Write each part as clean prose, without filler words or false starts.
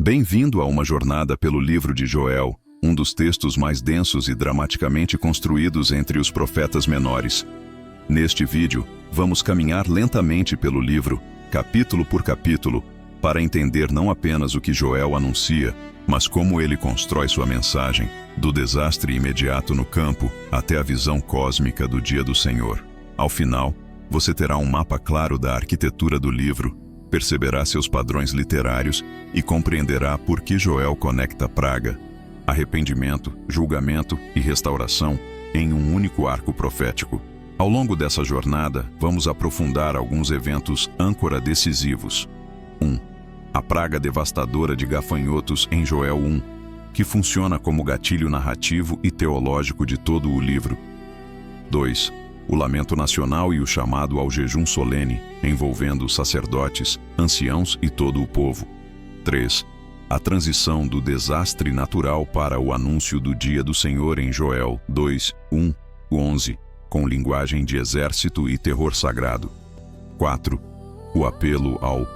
Bem-vindo a uma jornada pelo livro de Joel, um dos textos mais densos e dramaticamente construídos entre os profetas menores. Neste vídeo, vamos caminhar lentamente pelo livro, capítulo por capítulo, para entender não apenas o que Joel anuncia, mas como ele constrói sua mensagem, do desastre imediato no campo até a visão cósmica do dia do Senhor. Ao final, você terá um mapa claro da arquitetura do livro, perceberá seus padrões literários e compreenderá por que Joel conecta praga, arrependimento, julgamento e restauração em um único arco profético. Ao longo dessa jornada, vamos aprofundar alguns eventos âncora decisivos. 1. A praga devastadora de gafanhotos em Joel 1, que funciona como gatilho narrativo e teológico de todo o livro. 2. O lamento nacional e o chamado ao jejum solene, envolvendo os sacerdotes, anciãos e todo o povo. 3. A transição do desastre natural para o anúncio do dia do Senhor em Joel 2, 1, 11, com linguagem de exército e terror sagrado. 4. O apelo ao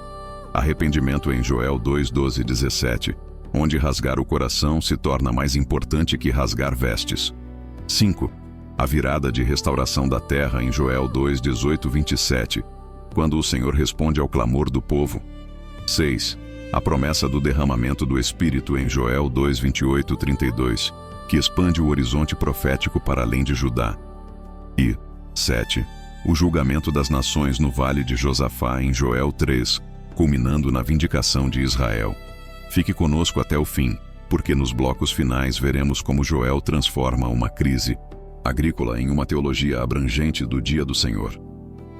arrependimento em Joel 2, 12 e 17, onde rasgar o coração se torna mais importante que rasgar vestes. 5. A virada de restauração da terra em Joel 2, 18, 27, quando o Senhor responde ao clamor do povo. 6. A promessa do derramamento do Espírito em Joel 2, 28, 32, que expande o horizonte profético para além de Judá. E 7. O julgamento das nações no Vale de Josafá em Joel 3, culminando na vindicação de Israel. Fique conosco até o fim, porque nos blocos finais veremos como Joel transforma uma crise agrícola em uma teologia abrangente do dia do Senhor.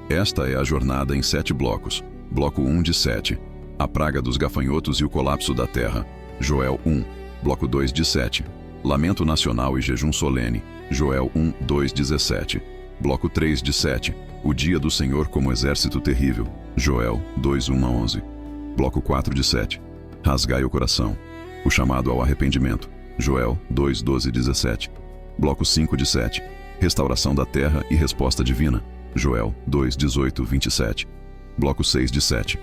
Esta é a jornada em 7 blocos. Bloco 1 de 7. A praga dos gafanhotos e o colapso da terra. Joel 1. Bloco 2 de 7. Lamento nacional e jejum solene. Joel 1, 2, 17. Bloco 3 de 7. O dia do Senhor como exército terrível. Joel 2, 1 a 11. Bloco 4 de 7. Rasgai o coração. O chamado ao arrependimento. Joel 2, 12 e 17. Bloco 5 de 7. Restauração da terra e resposta divina. Joel 2, 18, 27. Bloco 6 de 7.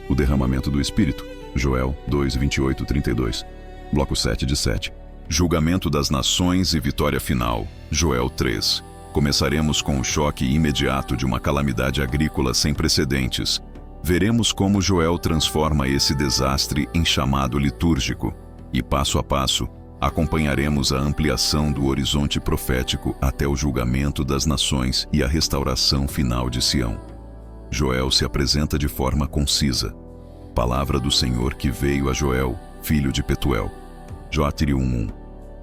O derramamento do Espírito. Joel 2, 28, 32. Bloco 7 de 7. Julgamento das nações e vitória final. Joel 3. Começaremos com o choque imediato de uma calamidade agrícola sem precedentes. Veremos como Joel transforma esse desastre em chamado litúrgico. E passo a passo, acompanharemos a ampliação do horizonte profético até o julgamento das nações e a restauração final de Sião. Joel se apresenta de forma concisa. Palavra do Senhor que veio a Joel, filho de Petuel. Joatiri 1:1.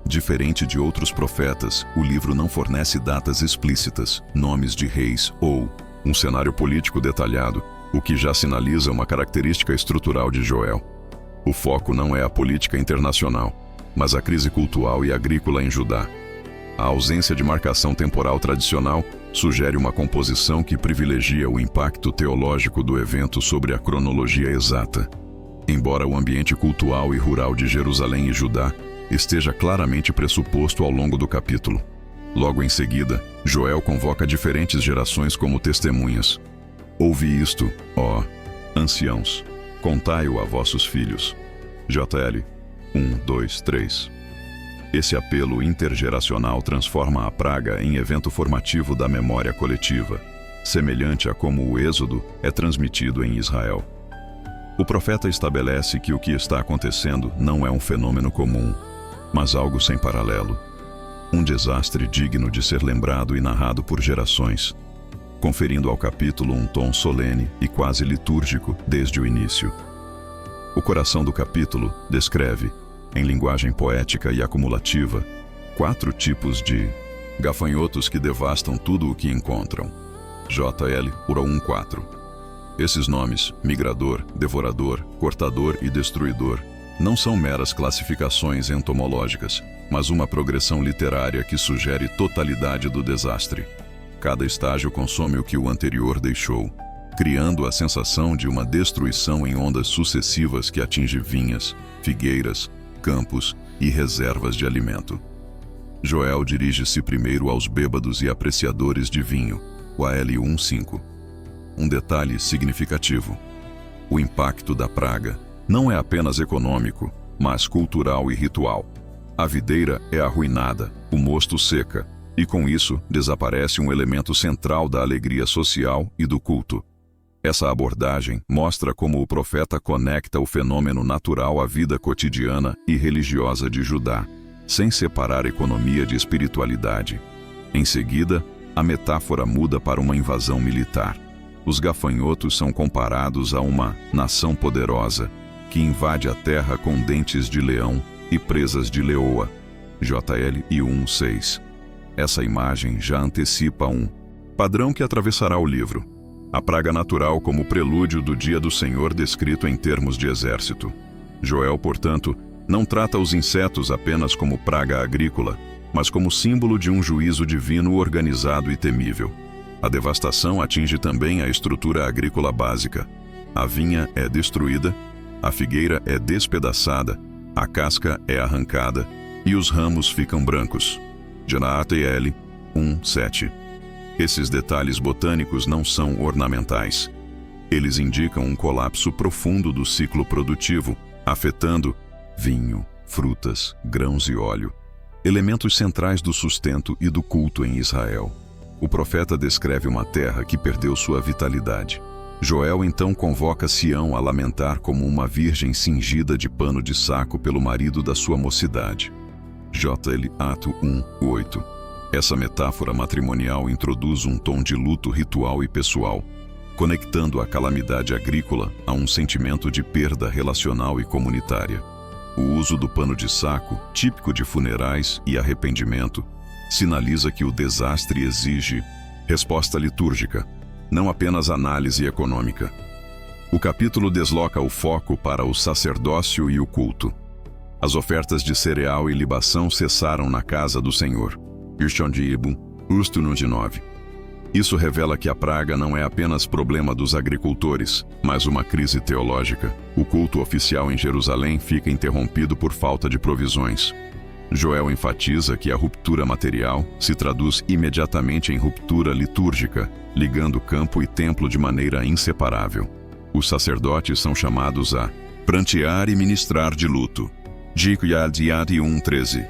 Diferente de outros profetas, o livro não fornece datas explícitas, nomes de reis ou um cenário político detalhado, o que já sinaliza uma característica estrutural de Joel. O foco não é a política internacional, mas a crise cultural e agrícola em Judá. A ausência de marcação temporal tradicional sugere uma composição que privilegia o impacto teológico do evento sobre a cronologia exata. Embora o ambiente cultural e rural de Jerusalém e Judá esteja claramente pressuposto ao longo do capítulo. Logo em seguida, Joel convoca diferentes gerações como testemunhas. Ouve isto, ó anciãos, contai-o a vossos filhos. JL 1, 2, 3. Esse apelo intergeracional transforma a praga em evento formativo da memória coletiva, semelhante a como o Êxodo é transmitido em Israel. O profeta estabelece que o que está acontecendo não é um fenômeno comum, mas algo sem paralelo. Um desastre digno de ser lembrado e narrado por gerações, conferindo ao capítulo um tom solene e quase litúrgico desde o início. O coração do capítulo descreve, em linguagem poética e acumulativa, 4 tipos de gafanhotos que devastam tudo o que encontram. JL Ura 1:4. Esses nomes, migrador, devorador, cortador e destruidor, não são meras classificações entomológicas, mas uma progressão literária que sugere totalidade do desastre. Cada estágio consome o que o anterior deixou, criando a sensação de uma destruição em ondas sucessivas que atinge vinhas, figueiras, campos e reservas de alimento. Joel dirige-se primeiro aos bêbados e apreciadores de vinho, o AL 1:5. Um detalhe significativo: o impacto da praga não é apenas econômico, mas cultural e ritual. A videira é arruinada, o mosto seca, e com isso desaparece um elemento central da alegria social e do culto. Essa abordagem mostra como o profeta conecta o fenômeno natural à vida cotidiana e religiosa de Judá, sem separar economia de espiritualidade. Em seguida, a metáfora muda para uma invasão militar. Os gafanhotos são comparados a uma nação poderosa que invade a terra com dentes de leão e presas de leoa. JL 1:6. Essa imagem já antecipa um padrão que atravessará o livro. A praga natural como prelúdio do dia do Senhor descrito em termos de exército. Joel, portanto, não trata os insetos apenas como praga agrícola, mas como símbolo de um juízo divino organizado e temível. A devastação atinge também a estrutura agrícola básica. A vinha é destruída, a figueira é despedaçada, a casca é arrancada e os ramos ficam brancos. JL 1:7. Esses detalhes botânicos não são ornamentais. Eles indicam um colapso profundo do ciclo produtivo, afetando vinho, frutas, grãos e óleo, elementos centrais do sustento e do culto em Israel. O profeta descreve uma terra que perdeu sua vitalidade. Joel então convoca Sião a lamentar como uma virgem cingida de pano de saco pelo marido da sua mocidade. JL Ato 1:8. Essa metáfora matrimonial introduz um tom de luto ritual e pessoal, conectando a calamidade agrícola a um sentimento de perda relacional e comunitária. O uso do pano de saco, típico de funerais e arrependimento, sinaliza que o desastre exige resposta litúrgica, não apenas análise econômica. O capítulo desloca o foco para o sacerdócio e o culto. As ofertas de cereal e libação cessaram na casa do Senhor. Ursto 9. Isso revela que a praga não é apenas problema dos agricultores, mas uma crise teológica. O culto oficial em Jerusalém fica interrompido por falta de provisões. Joel enfatiza que a ruptura material se traduz imediatamente em ruptura litúrgica, ligando campo e templo de maneira inseparável. Os sacerdotes são chamados a prantear e ministrar de luto. JL 1:13.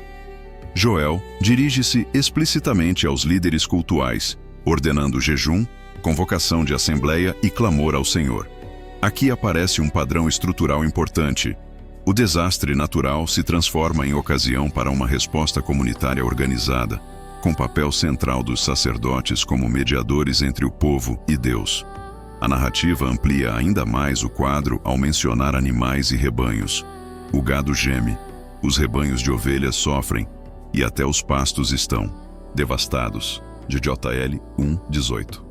Joel dirige-se explicitamente aos líderes cultuais, ordenando jejum, convocação de assembleia e clamor ao Senhor. Aqui aparece um padrão estrutural importante. O desastre natural se transforma em ocasião para uma resposta comunitária organizada, com papel central dos sacerdotes como mediadores entre o povo e Deus. A narrativa amplia ainda mais o quadro ao mencionar animais e rebanhos. O gado geme, os rebanhos de ovelhas sofrem, e até os pastos estão devastados. JL 1:18.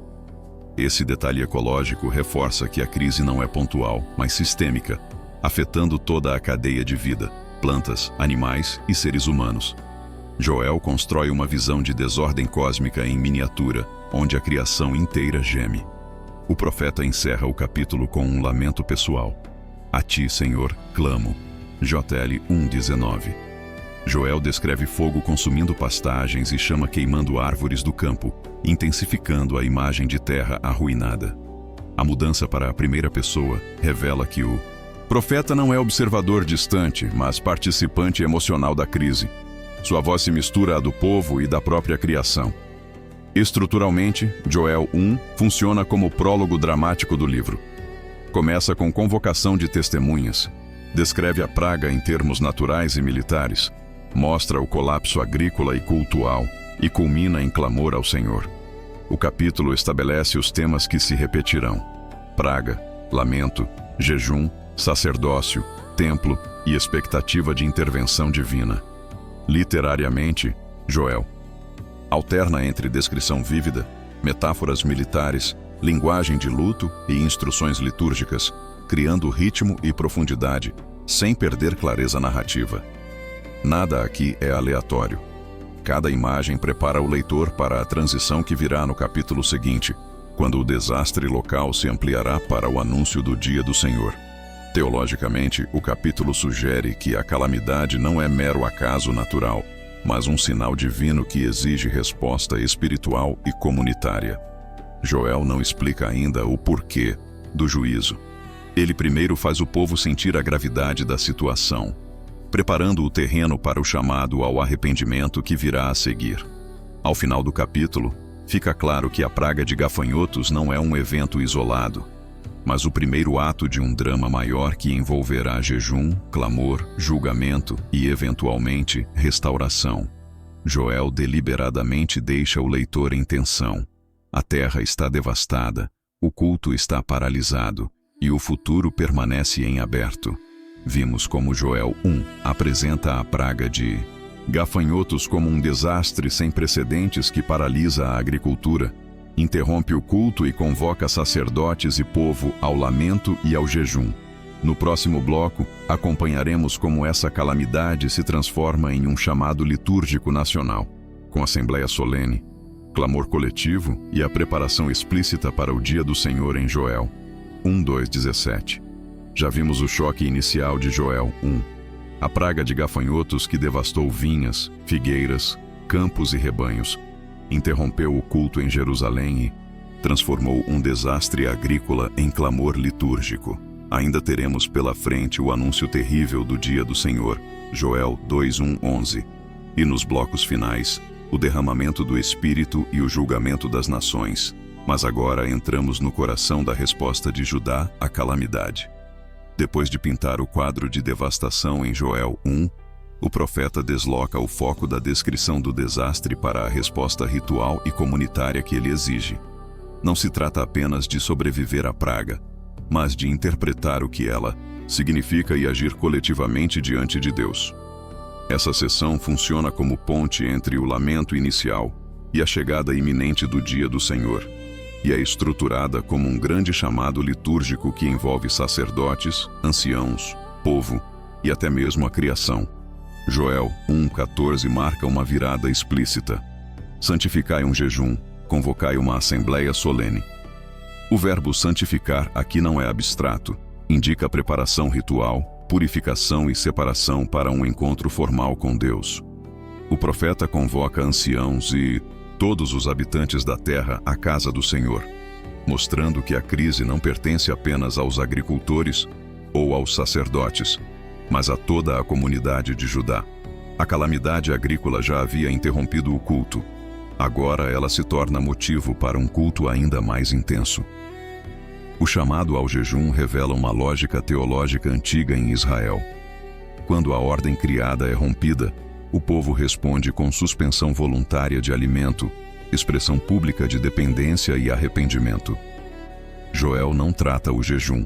Esse detalhe ecológico reforça que a crise não é pontual, mas sistêmica, afetando toda a cadeia de vida, plantas, animais e seres humanos. Joel constrói uma visão de desordem cósmica em miniatura, onde a criação inteira geme. O profeta encerra o capítulo com um lamento pessoal. A ti, Senhor, clamo. JL 1:19. Joel descreve fogo consumindo pastagens e chama queimando árvores do campo, intensificando a imagem de terra arruinada. A mudança para a primeira pessoa revela que o profeta não é observador distante, mas participante emocional da crise. Sua voz se mistura à do povo e da própria criação. Estruturalmente, Joel 1 funciona como o prólogo dramático do livro. Começa com convocação de testemunhas, descreve a praga em termos naturais e militares, mostra o colapso agrícola e cultural e culmina em clamor ao Senhor. O capítulo estabelece os temas que se repetirão: praga, lamento, jejum, sacerdócio, templo e expectativa de intervenção divina. Literariamente, Joel alterna entre descrição vívida, metáforas militares, linguagem de luto e instruções litúrgicas, criando ritmo e profundidade, sem perder clareza narrativa. Nada aqui é aleatório. Cada imagem prepara o leitor para a transição que virá no capítulo seguinte, quando o desastre local se ampliará para o anúncio do dia do Senhor. Teologicamente, o capítulo sugere que a calamidade não é mero acaso natural, mas um sinal divino que exige resposta espiritual e comunitária. Joel não explica ainda o porquê do juízo. Ele primeiro faz o povo sentir a gravidade da situação, preparando o terreno para o chamado ao arrependimento que virá a seguir. Ao final do capítulo, fica claro que a praga de gafanhotos não é um evento isolado, mas o primeiro ato de um drama maior que envolverá jejum, clamor, julgamento e, eventualmente, restauração. Joel deliberadamente deixa o leitor em tensão. A terra está devastada, o culto está paralisado e o futuro permanece em aberto. Vimos como Joel 1 apresenta a praga de gafanhotos como um desastre sem precedentes que paralisa a agricultura, interrompe o culto e convoca sacerdotes e povo ao lamento e ao jejum. No próximo bloco, acompanharemos como essa calamidade se transforma em um chamado litúrgico nacional, com assembleia solene, clamor coletivo e a preparação explícita para o dia do Senhor em Joel 1:2-17. Já vimos o choque inicial de Joel 1, a praga de gafanhotos que devastou vinhas, figueiras, campos e rebanhos, interrompeu o culto em Jerusalém e transformou um desastre agrícola em clamor litúrgico. Ainda teremos pela frente o anúncio terrível do dia do Senhor, Joel 2:1-11, e nos blocos finais, o derramamento do Espírito e o julgamento das nações. Mas agora entramos no coração da resposta de Judá à calamidade. Depois de pintar o quadro de devastação em Joel 1, o profeta desloca o foco da descrição do desastre para a resposta ritual e comunitária que ele exige. Não se trata apenas de sobreviver à praga, mas de interpretar o que ela significa e agir coletivamente diante de Deus. Essa sessão funciona como ponte entre o lamento inicial e a chegada iminente do dia do Senhor, e é estruturada como um grande chamado litúrgico que envolve sacerdotes, anciãos, povo e até mesmo a criação. Joel 1:14 marca uma virada explícita. Santificai um jejum, convocai uma assembleia solene. O verbo santificar aqui não é abstrato, indica preparação ritual, purificação e separação para um encontro formal com Deus. O profeta convoca anciãos e todos os habitantes da terra à casa do Senhor, mostrando que a crise não pertence apenas aos agricultores ou aos sacerdotes, mas a toda a comunidade de Judá. A calamidade agrícola já havia interrompido o culto. Agora ela se torna motivo para um culto ainda mais intenso. O chamado ao jejum revela uma lógica teológica antiga em Israel. Quando a ordem criada é rompida, o povo responde com suspensão voluntária de alimento, expressão pública de dependência e arrependimento. Joel não trata o jejum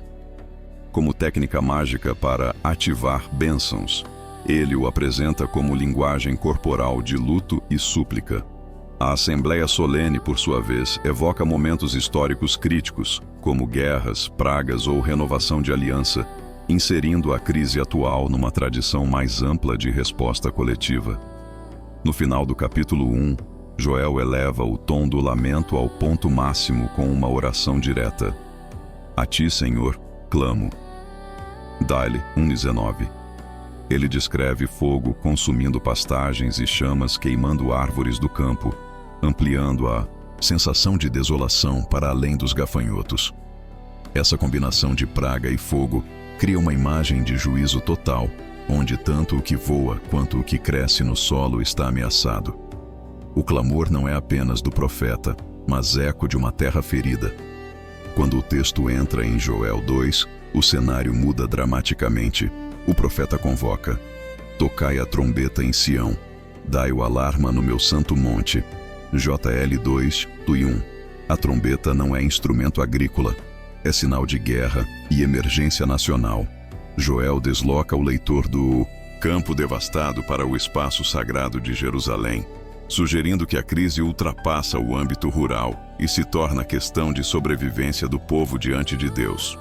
como técnica mágica para ativar bênçãos. Ele o apresenta como linguagem corporal de luto e súplica. A Assembleia Solene, por sua vez, evoca momentos históricos críticos, como guerras, pragas ou renovação de aliança, inserindo a crise atual numa tradição mais ampla de resposta coletiva. No final do capítulo 1, Joel eleva o tom do lamento ao ponto máximo com uma oração direta. A ti, Senhor, clamo. Dá-lhe 1:19. Ele descreve fogo consumindo pastagens e chamas queimando árvores do campo, ampliando a sensação de desolação para além dos gafanhotos. Essa combinação de praga e fogo cria uma imagem de juízo total, onde tanto o que voa quanto o que cresce no solo está ameaçado. O clamor não é apenas do profeta, mas eco de uma terra ferida. Quando o texto entra em Joel 2, o cenário muda dramaticamente. O profeta convoca: tocai a trombeta em Sião, dai o alarma no meu santo monte. JL 2:1. A trombeta não é instrumento agrícola, é sinal de guerra e emergência nacional. Joel desloca o leitor do campo devastado para o espaço sagrado de Jerusalém, sugerindo que a crise ultrapassa o âmbito rural e se torna questão de sobrevivência do povo diante de Deus.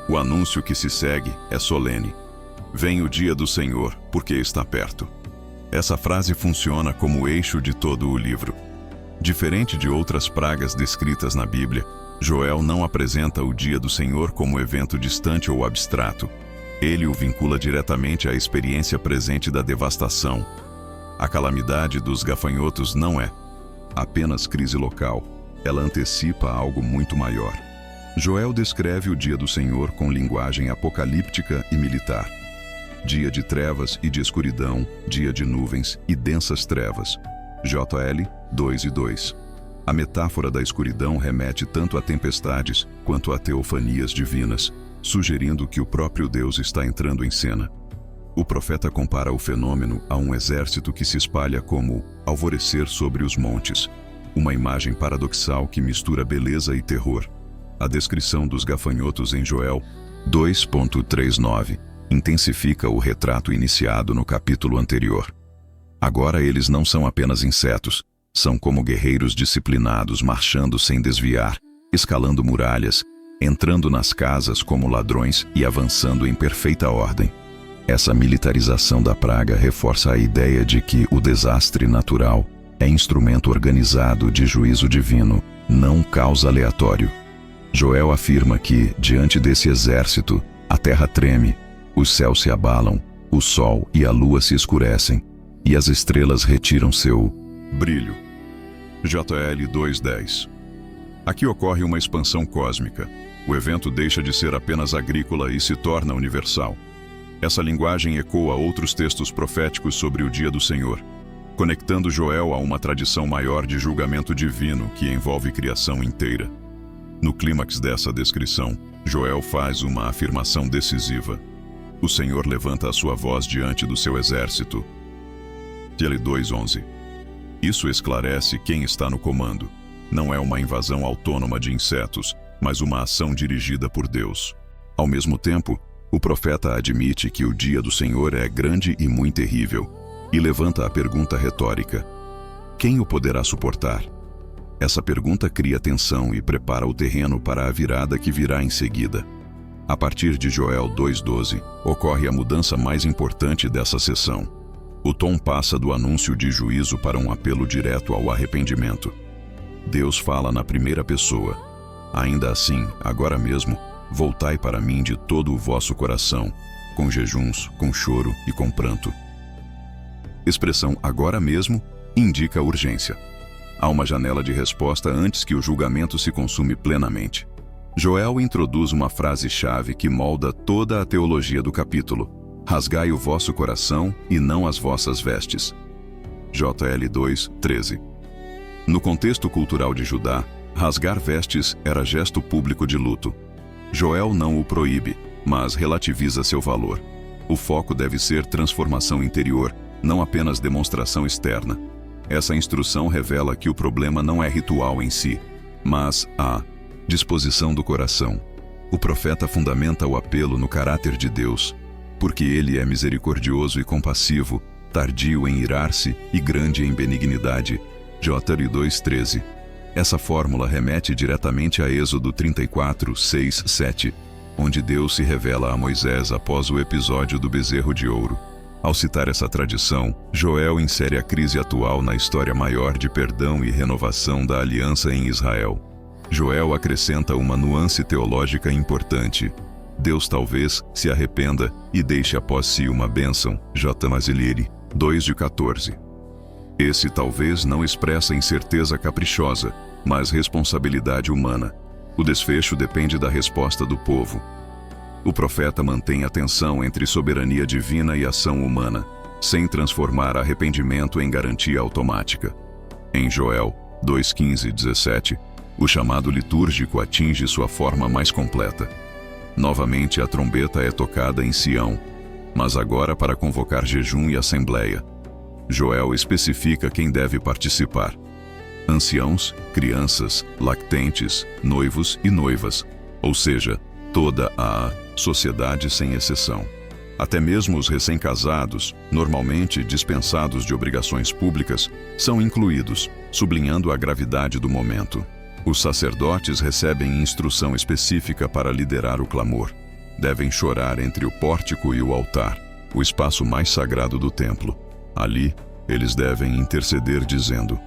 O anúncio que se segue é solene: vem o dia do Senhor, porque está perto. Essa frase funciona como eixo de todo o livro. Diferente de outras pragas descritas na Bíblia, Joel não apresenta o dia do Senhor como evento distante ou abstrato. Ele o vincula diretamente à experiência presente da devastação. A calamidade dos gafanhotos não é apenas crise local, ela antecipa algo muito maior. Joel descreve o dia do Senhor com linguagem apocalíptica e militar. Dia de trevas e de escuridão, dia de nuvens e densas trevas. JL 2:2. A metáfora da escuridão remete tanto a tempestades quanto a teofanias divinas, sugerindo que o próprio Deus está entrando em cena. O profeta compara o fenômeno a um exército que se espalha como alvorecer sobre os montes, uma imagem paradoxal que mistura beleza e terror. A descrição dos gafanhotos em Joel 2:39 intensifica o retrato iniciado no capítulo anterior. Agora eles não são apenas insetos, são como guerreiros disciplinados marchando sem desviar, escalando muralhas, entrando nas casas como ladrões e avançando em perfeita ordem. Essa militarização da praga reforça a ideia de que o desastre natural é instrumento organizado de juízo divino, não caos aleatório. Joel afirma que, diante desse exército, a terra treme, os céus se abalam, o sol e a lua se escurecem, e as estrelas retiram seu brilho. JL 2:10. Aqui ocorre uma expansão cósmica. O evento deixa de ser apenas agrícola e se torna universal. Essa linguagem ecoa outros textos proféticos sobre o dia do Senhor, conectando Joel a uma tradição maior de julgamento divino que envolve criação inteira. No clímax dessa descrição, Joel faz uma afirmação decisiva. O Senhor levanta a sua voz diante do seu exército. JL 2:11. Isso esclarece quem está no comando. Não é uma invasão autônoma de insetos, mas uma ação dirigida por Deus. Ao mesmo tempo, o profeta admite que o dia do Senhor é grande e muito terrível, e levanta a pergunta retórica: quem o poderá suportar? Essa pergunta cria tensão e prepara o terreno para a virada que virá em seguida. A partir de Joel 2:12, ocorre a mudança mais importante dessa sessão. O tom passa do anúncio de juízo para um apelo direto ao arrependimento. Deus fala na primeira pessoa: ainda assim, agora mesmo, voltai para mim de todo o vosso coração, com jejuns, com choro e com pranto. Expressão agora mesmo indica urgência. Há uma janela de resposta antes que o julgamento se consume plenamente. Joel introduz uma frase-chave que molda toda a teologia do capítulo: rasgai o vosso coração e não as vossas vestes. JL 2:13. No contexto cultural de Judá, rasgar vestes era gesto público de luto. Joel não o proíbe, mas relativiza seu valor. O foco deve ser transformação interior, não apenas demonstração externa. Essa instrução revela que o problema não é ritual em si, mas a disposição do coração. O profeta fundamenta o apelo no caráter de Deus, porque ele é misericordioso e compassivo, tardio em irar-se e grande em benignidade. JL 2:13. Essa fórmula remete diretamente a Êxodo 34:6-7, onde Deus se revela a Moisés após o episódio do bezerro de ouro. Ao citar essa tradição, Joel insere a crise atual na história maior de perdão e renovação da aliança em Israel. Joel acrescenta uma nuance teológica importante. Deus talvez se arrependa e deixe após si uma bênção. J. Mazilieri 2:14. Esse talvez não expressa incerteza caprichosa, mas responsabilidade humana. O desfecho depende da resposta do povo. O profeta mantém a tensão entre soberania divina e ação humana, sem transformar arrependimento em garantia automática. Em Joel 2:15-17, o chamado litúrgico atinge sua forma mais completa. Novamente a trombeta é tocada em Sião, mas agora para convocar jejum e assembleia. Joel especifica quem deve participar: anciãos, crianças, lactentes, noivos e noivas, ou seja, toda a sociedade sem exceção. Até mesmo os recém-casados, normalmente dispensados de obrigações públicas, são incluídos, sublinhando a gravidade do momento. Os sacerdotes recebem instrução específica para liderar o clamor. Devem chorar entre o pórtico e o altar, o espaço mais sagrado do templo. Ali, eles devem interceder dizendo: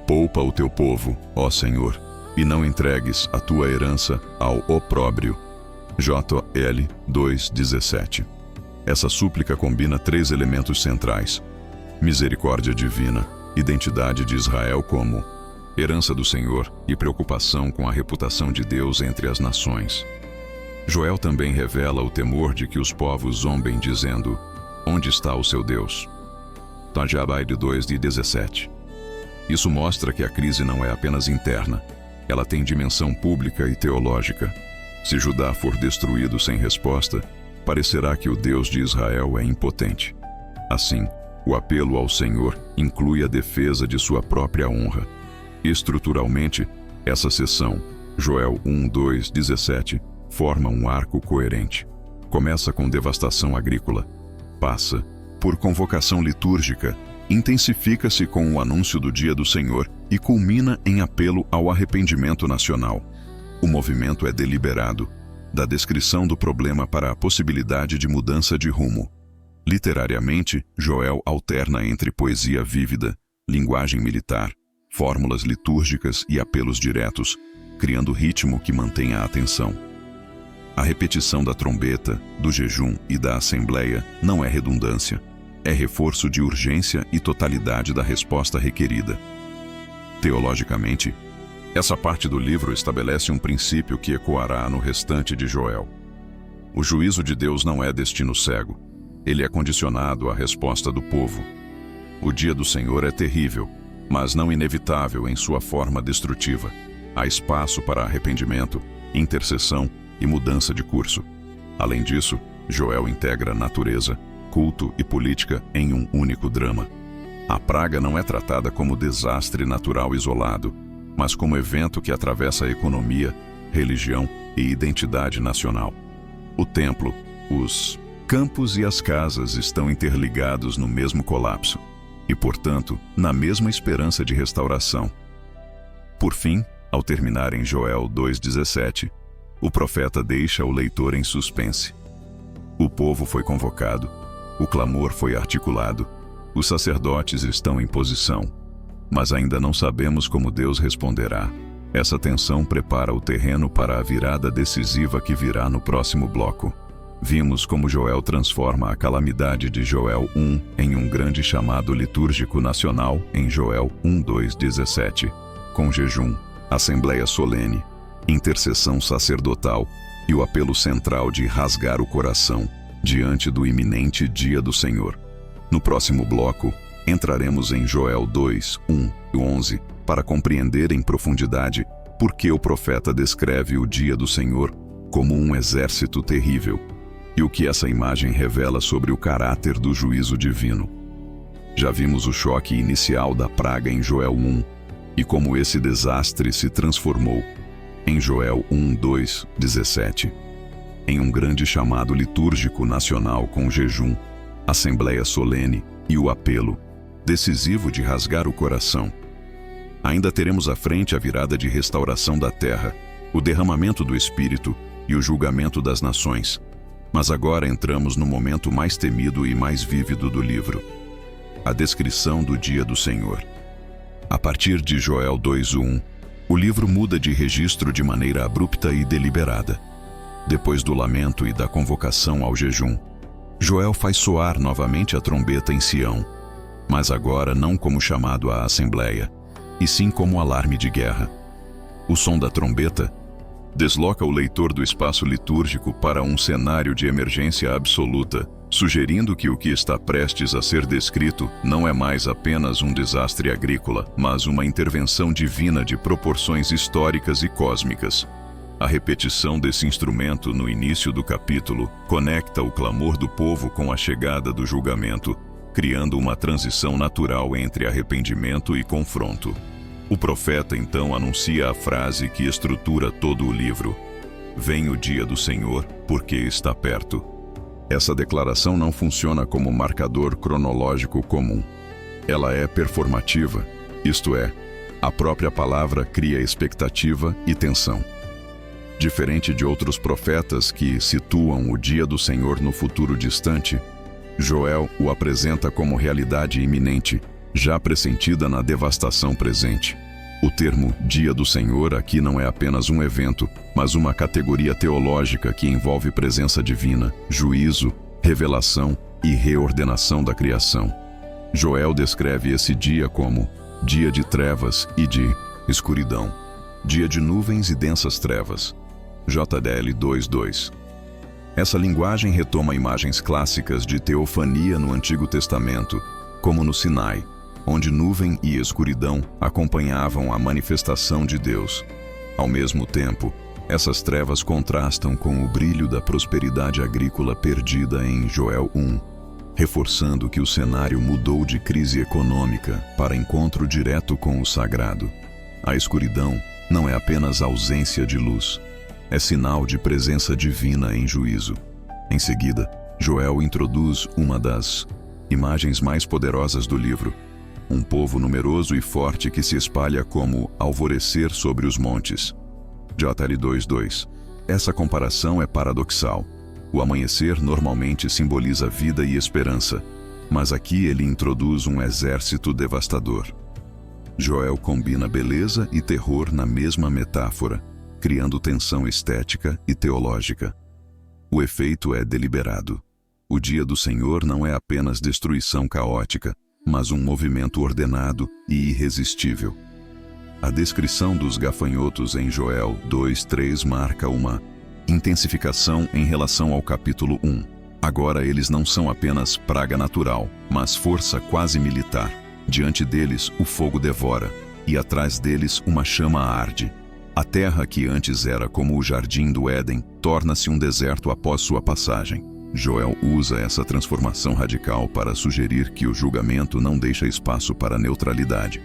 poupa o teu povo, ó Senhor, e não entregues a tua herança ao opróbrio. JL 2:17. Essa súplica combina 3 elementos centrais: misericórdia divina, identidade de Israel como herança do Senhor e preocupação com a reputação de Deus entre as nações. Joel também revela o temor de que os povos zombem dizendo: onde está o seu Deus? Joel 2:17. Isso mostra que a crise não é apenas interna, ela tem dimensão pública e teológica. Se Judá for destruído sem resposta, parecerá que o Deus de Israel é impotente. Assim, o apelo ao Senhor inclui a defesa de sua própria honra. Estruturalmente, essa seção, Joel 1:2-17, forma um arco coerente. Começa com devastação agrícola, passa por convocação litúrgica, intensifica-se com o anúncio do dia do Senhor e culmina em apelo ao arrependimento nacional. O movimento é deliberado, da descrição do problema para a possibilidade de mudança de rumo. Literariamente, Joel alterna entre poesia vívida, linguagem militar, fórmulas litúrgicas e apelos diretos, criando ritmo que mantém a atenção. A repetição da trombeta, do jejum e da assembleia não é redundância, é reforço de urgência e totalidade da resposta requerida. Teologicamente, essa parte do livro estabelece um princípio que ecoará no restante de Joel. O juízo de Deus não é destino cego, ele é condicionado à resposta do povo. O dia do Senhor é terrível, mas não inevitável em sua forma destrutiva. Há espaço para arrependimento, intercessão e mudança de curso. Além disso, Joel integra natureza, culto e política em um único drama. A praga não é tratada como desastre natural isolado, mas como evento que atravessa a economia, religião e identidade nacional. O templo, os campos e as casas estão interligados no mesmo colapso e, portanto, na mesma esperança de restauração. Por fim, ao terminar em Joel 2:17, o profeta deixa o leitor em suspense. O povo foi convocado, o clamor foi articulado, os sacerdotes estão em posição, mas ainda não sabemos como Deus responderá. Essa tensão prepara o terreno para a virada decisiva que virá no próximo bloco. Vimos como Joel transforma a calamidade de Joel 1 em um grande chamado litúrgico nacional em Joel 1:2-17, com jejum, assembleia solene, intercessão sacerdotal e o apelo central de rasgar o coração diante do iminente dia do Senhor. No próximo bloco, entraremos em Joel 2:1-11 para compreender em profundidade por que o profeta descreve o dia do Senhor como um exército terrível e o que essa imagem revela sobre o caráter do juízo divino. Já vimos o choque inicial da praga em Joel 1 e como esse desastre se transformou em Joel 1:2-17, em um grande chamado litúrgico nacional com jejum, assembleia solene e o apelo decisivo de rasgar o coração. Ainda teremos à frente a virada de restauração da terra, o derramamento do Espírito e o julgamento das nações. Mas agora entramos no momento mais temido e mais vívido do livro: a descrição do dia do Senhor. A partir de Joel 2:1, o livro muda de registro de maneira abrupta e deliberada. Depois do lamento e da convocação ao jejum, Joel faz soar novamente a trombeta em Sião, mas agora não como chamado à assembleia, e sim como alarme de guerra. O som da trombeta desloca o leitor do espaço litúrgico para um cenário de emergência absoluta, sugerindo que o que está prestes a ser descrito não é mais apenas um desastre agrícola, mas uma intervenção divina de proporções históricas e cósmicas. A repetição desse instrumento no início do capítulo conecta o clamor do povo com a chegada do julgamento, criando uma transição natural entre arrependimento e confronto. O profeta então anuncia a frase que estrutura todo o livro: "Vem o dia do Senhor, porque está perto." Essa declaração não funciona como marcador cronológico comum. Ela é performativa, isto é, a própria palavra cria expectativa e tensão. Diferente de outros profetas que situam o dia do Senhor no futuro distante, Joel o apresenta como realidade iminente, já pressentida na devastação presente. O termo Dia do Senhor aqui não é apenas um evento, mas uma categoria teológica que envolve presença divina, juízo, revelação e reordenação da criação. Joel descreve esse dia como dia de trevas e de escuridão, dia de nuvens e densas trevas. JDL 2:2. Essa linguagem retoma imagens clássicas de teofania no Antigo Testamento, como no Sinai, onde nuvem e escuridão acompanhavam a manifestação de Deus. Ao mesmo tempo, essas trevas contrastam com o brilho da prosperidade agrícola perdida em Joel 1, reforçando que o cenário mudou de crise econômica para encontro direto com o sagrado. A escuridão não é apenas ausência de luz, é sinal de presença divina em juízo. Em seguida, Joel introduz uma das imagens mais poderosas do livro: um povo numeroso e forte que se espalha como alvorecer sobre os montes. JL 2:2. Essa comparação é paradoxal. O amanhecer normalmente simboliza vida e esperança, mas aqui ele introduz um exército devastador. Joel combina beleza e terror na mesma metáfora, criando tensão estética e teológica. O efeito é deliberado. O dia do Senhor não é apenas destruição caótica, mas um movimento ordenado e irresistível. A descrição dos gafanhotos em Joel 2:3 marca uma intensificação em relação ao capítulo 1. Agora eles não são apenas praga natural, mas força quase militar. Diante deles o fogo devora, e atrás deles uma chama arde. A terra que antes era como o jardim do Éden torna-se um deserto após sua passagem. Joel usa essa transformação radical para sugerir que o julgamento não deixa espaço para neutralidade.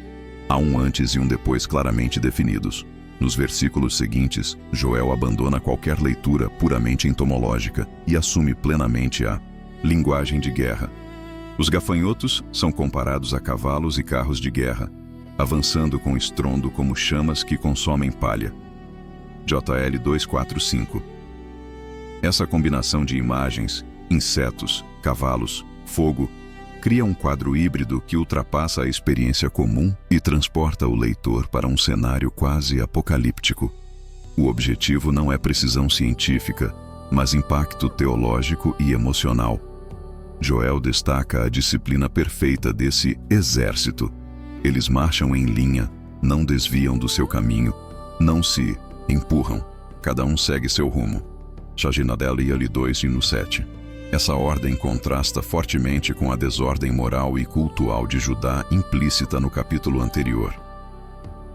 Há um antes e um depois claramente definidos. Nos versículos seguintes, Joel abandona qualquer leitura puramente entomológica e assume plenamente a linguagem de guerra. Os gafanhotos são comparados a cavalos e carros de guerra, avançando com estrondo como chamas que consomem palha. JL 2:4-5. Essa combinação de imagens, insetos, cavalos, fogo, cria um quadro híbrido que ultrapassa a experiência comum e transporta o leitor para um cenário quase apocalíptico. O objetivo não é precisão científica, mas impacto teológico e emocional. Joel destaca a disciplina perfeita desse exército. Eles marcham em linha, não desviam do seu caminho, não se empurram, cada um segue seu rumo. Shaginadel Ali 2:7. Essa ordem contrasta fortemente com a desordem moral e cultural de Judá implícita no capítulo anterior.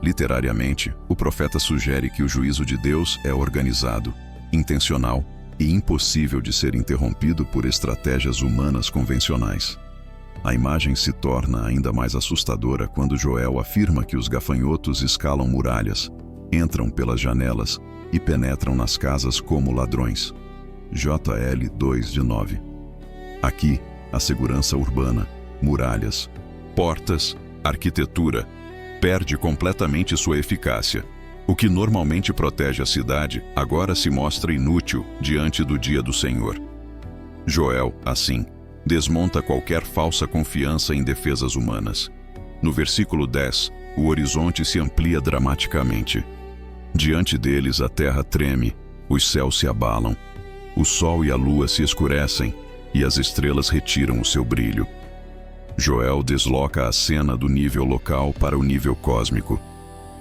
Literariamente, o profeta sugere que o juízo de Deus é organizado, intencional e impossível de ser interrompido por estratégias humanas convencionais. A imagem se torna ainda mais assustadora quando Joel afirma que os gafanhotos escalam muralhas, entram pelas janelas e penetram nas casas como ladrões. JL 2:9. Aqui, a segurança urbana, muralhas, portas, arquitetura, perde completamente sua eficácia. O que normalmente protege a cidade agora se mostra inútil diante do dia do Senhor. Joel, assim, desmonta qualquer falsa confiança em defesas humanas. No versículo 10, o horizonte se amplia dramaticamente. Diante deles a terra treme, os céus se abalam, o sol e a lua se escurecem e as estrelas retiram o seu brilho. Joel desloca a cena do nível local para o nível cósmico.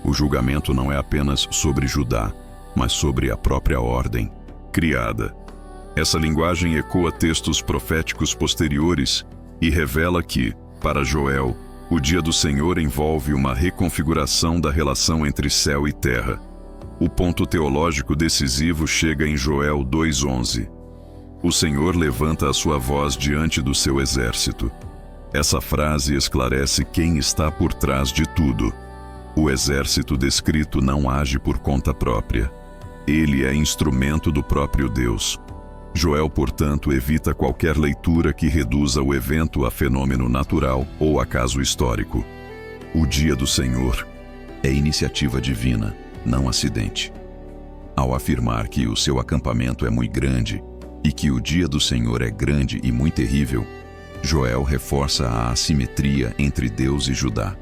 O julgamento não é apenas sobre Judá, mas sobre a própria ordem criada. Essa linguagem ecoa textos proféticos posteriores e revela que, para Joel, o dia do Senhor envolve uma reconfiguração da relação entre céu e terra. O ponto teológico decisivo chega em Joel 2:11. O Senhor levanta a sua voz diante do seu exército. Essa frase esclarece quem está por trás de tudo. O exército descrito não age por conta própria. Ele é instrumento do próprio Deus. Joel, portanto, evita qualquer leitura que reduza o evento a fenômeno natural ou acaso histórico. O dia do Senhor é iniciativa divina, não acidente. Ao afirmar que o seu acampamento é muito grande e que o dia do Senhor é grande e muito terrível, Joel reforça a assimetria entre Deus e Judá.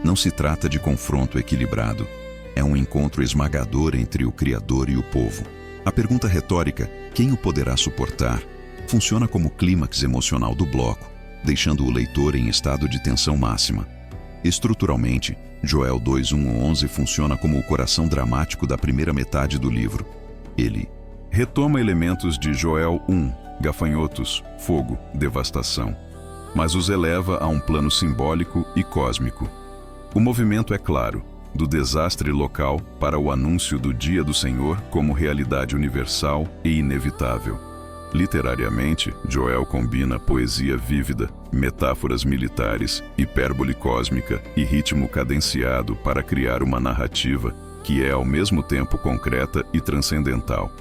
Não se trata de confronto equilibrado, é um encontro esmagador entre o Criador e o povo. A pergunta retórica, quem o poderá suportar, funciona como clímax emocional do bloco, deixando o leitor em estado de tensão máxima. Estruturalmente, Joel 2:1-11 funciona como o coração dramático da primeira metade do livro. Ele retoma elementos de Joel 1, gafanhotos, fogo, devastação, mas os eleva a um plano simbólico e cósmico. O movimento é claro, do desastre local para o anúncio do dia do Senhor como realidade universal e inevitável. Literariamente, Joel combina poesia vívida, metáforas militares, hipérbole cósmica e ritmo cadenciado para criar uma narrativa que é ao mesmo tempo concreta e transcendental.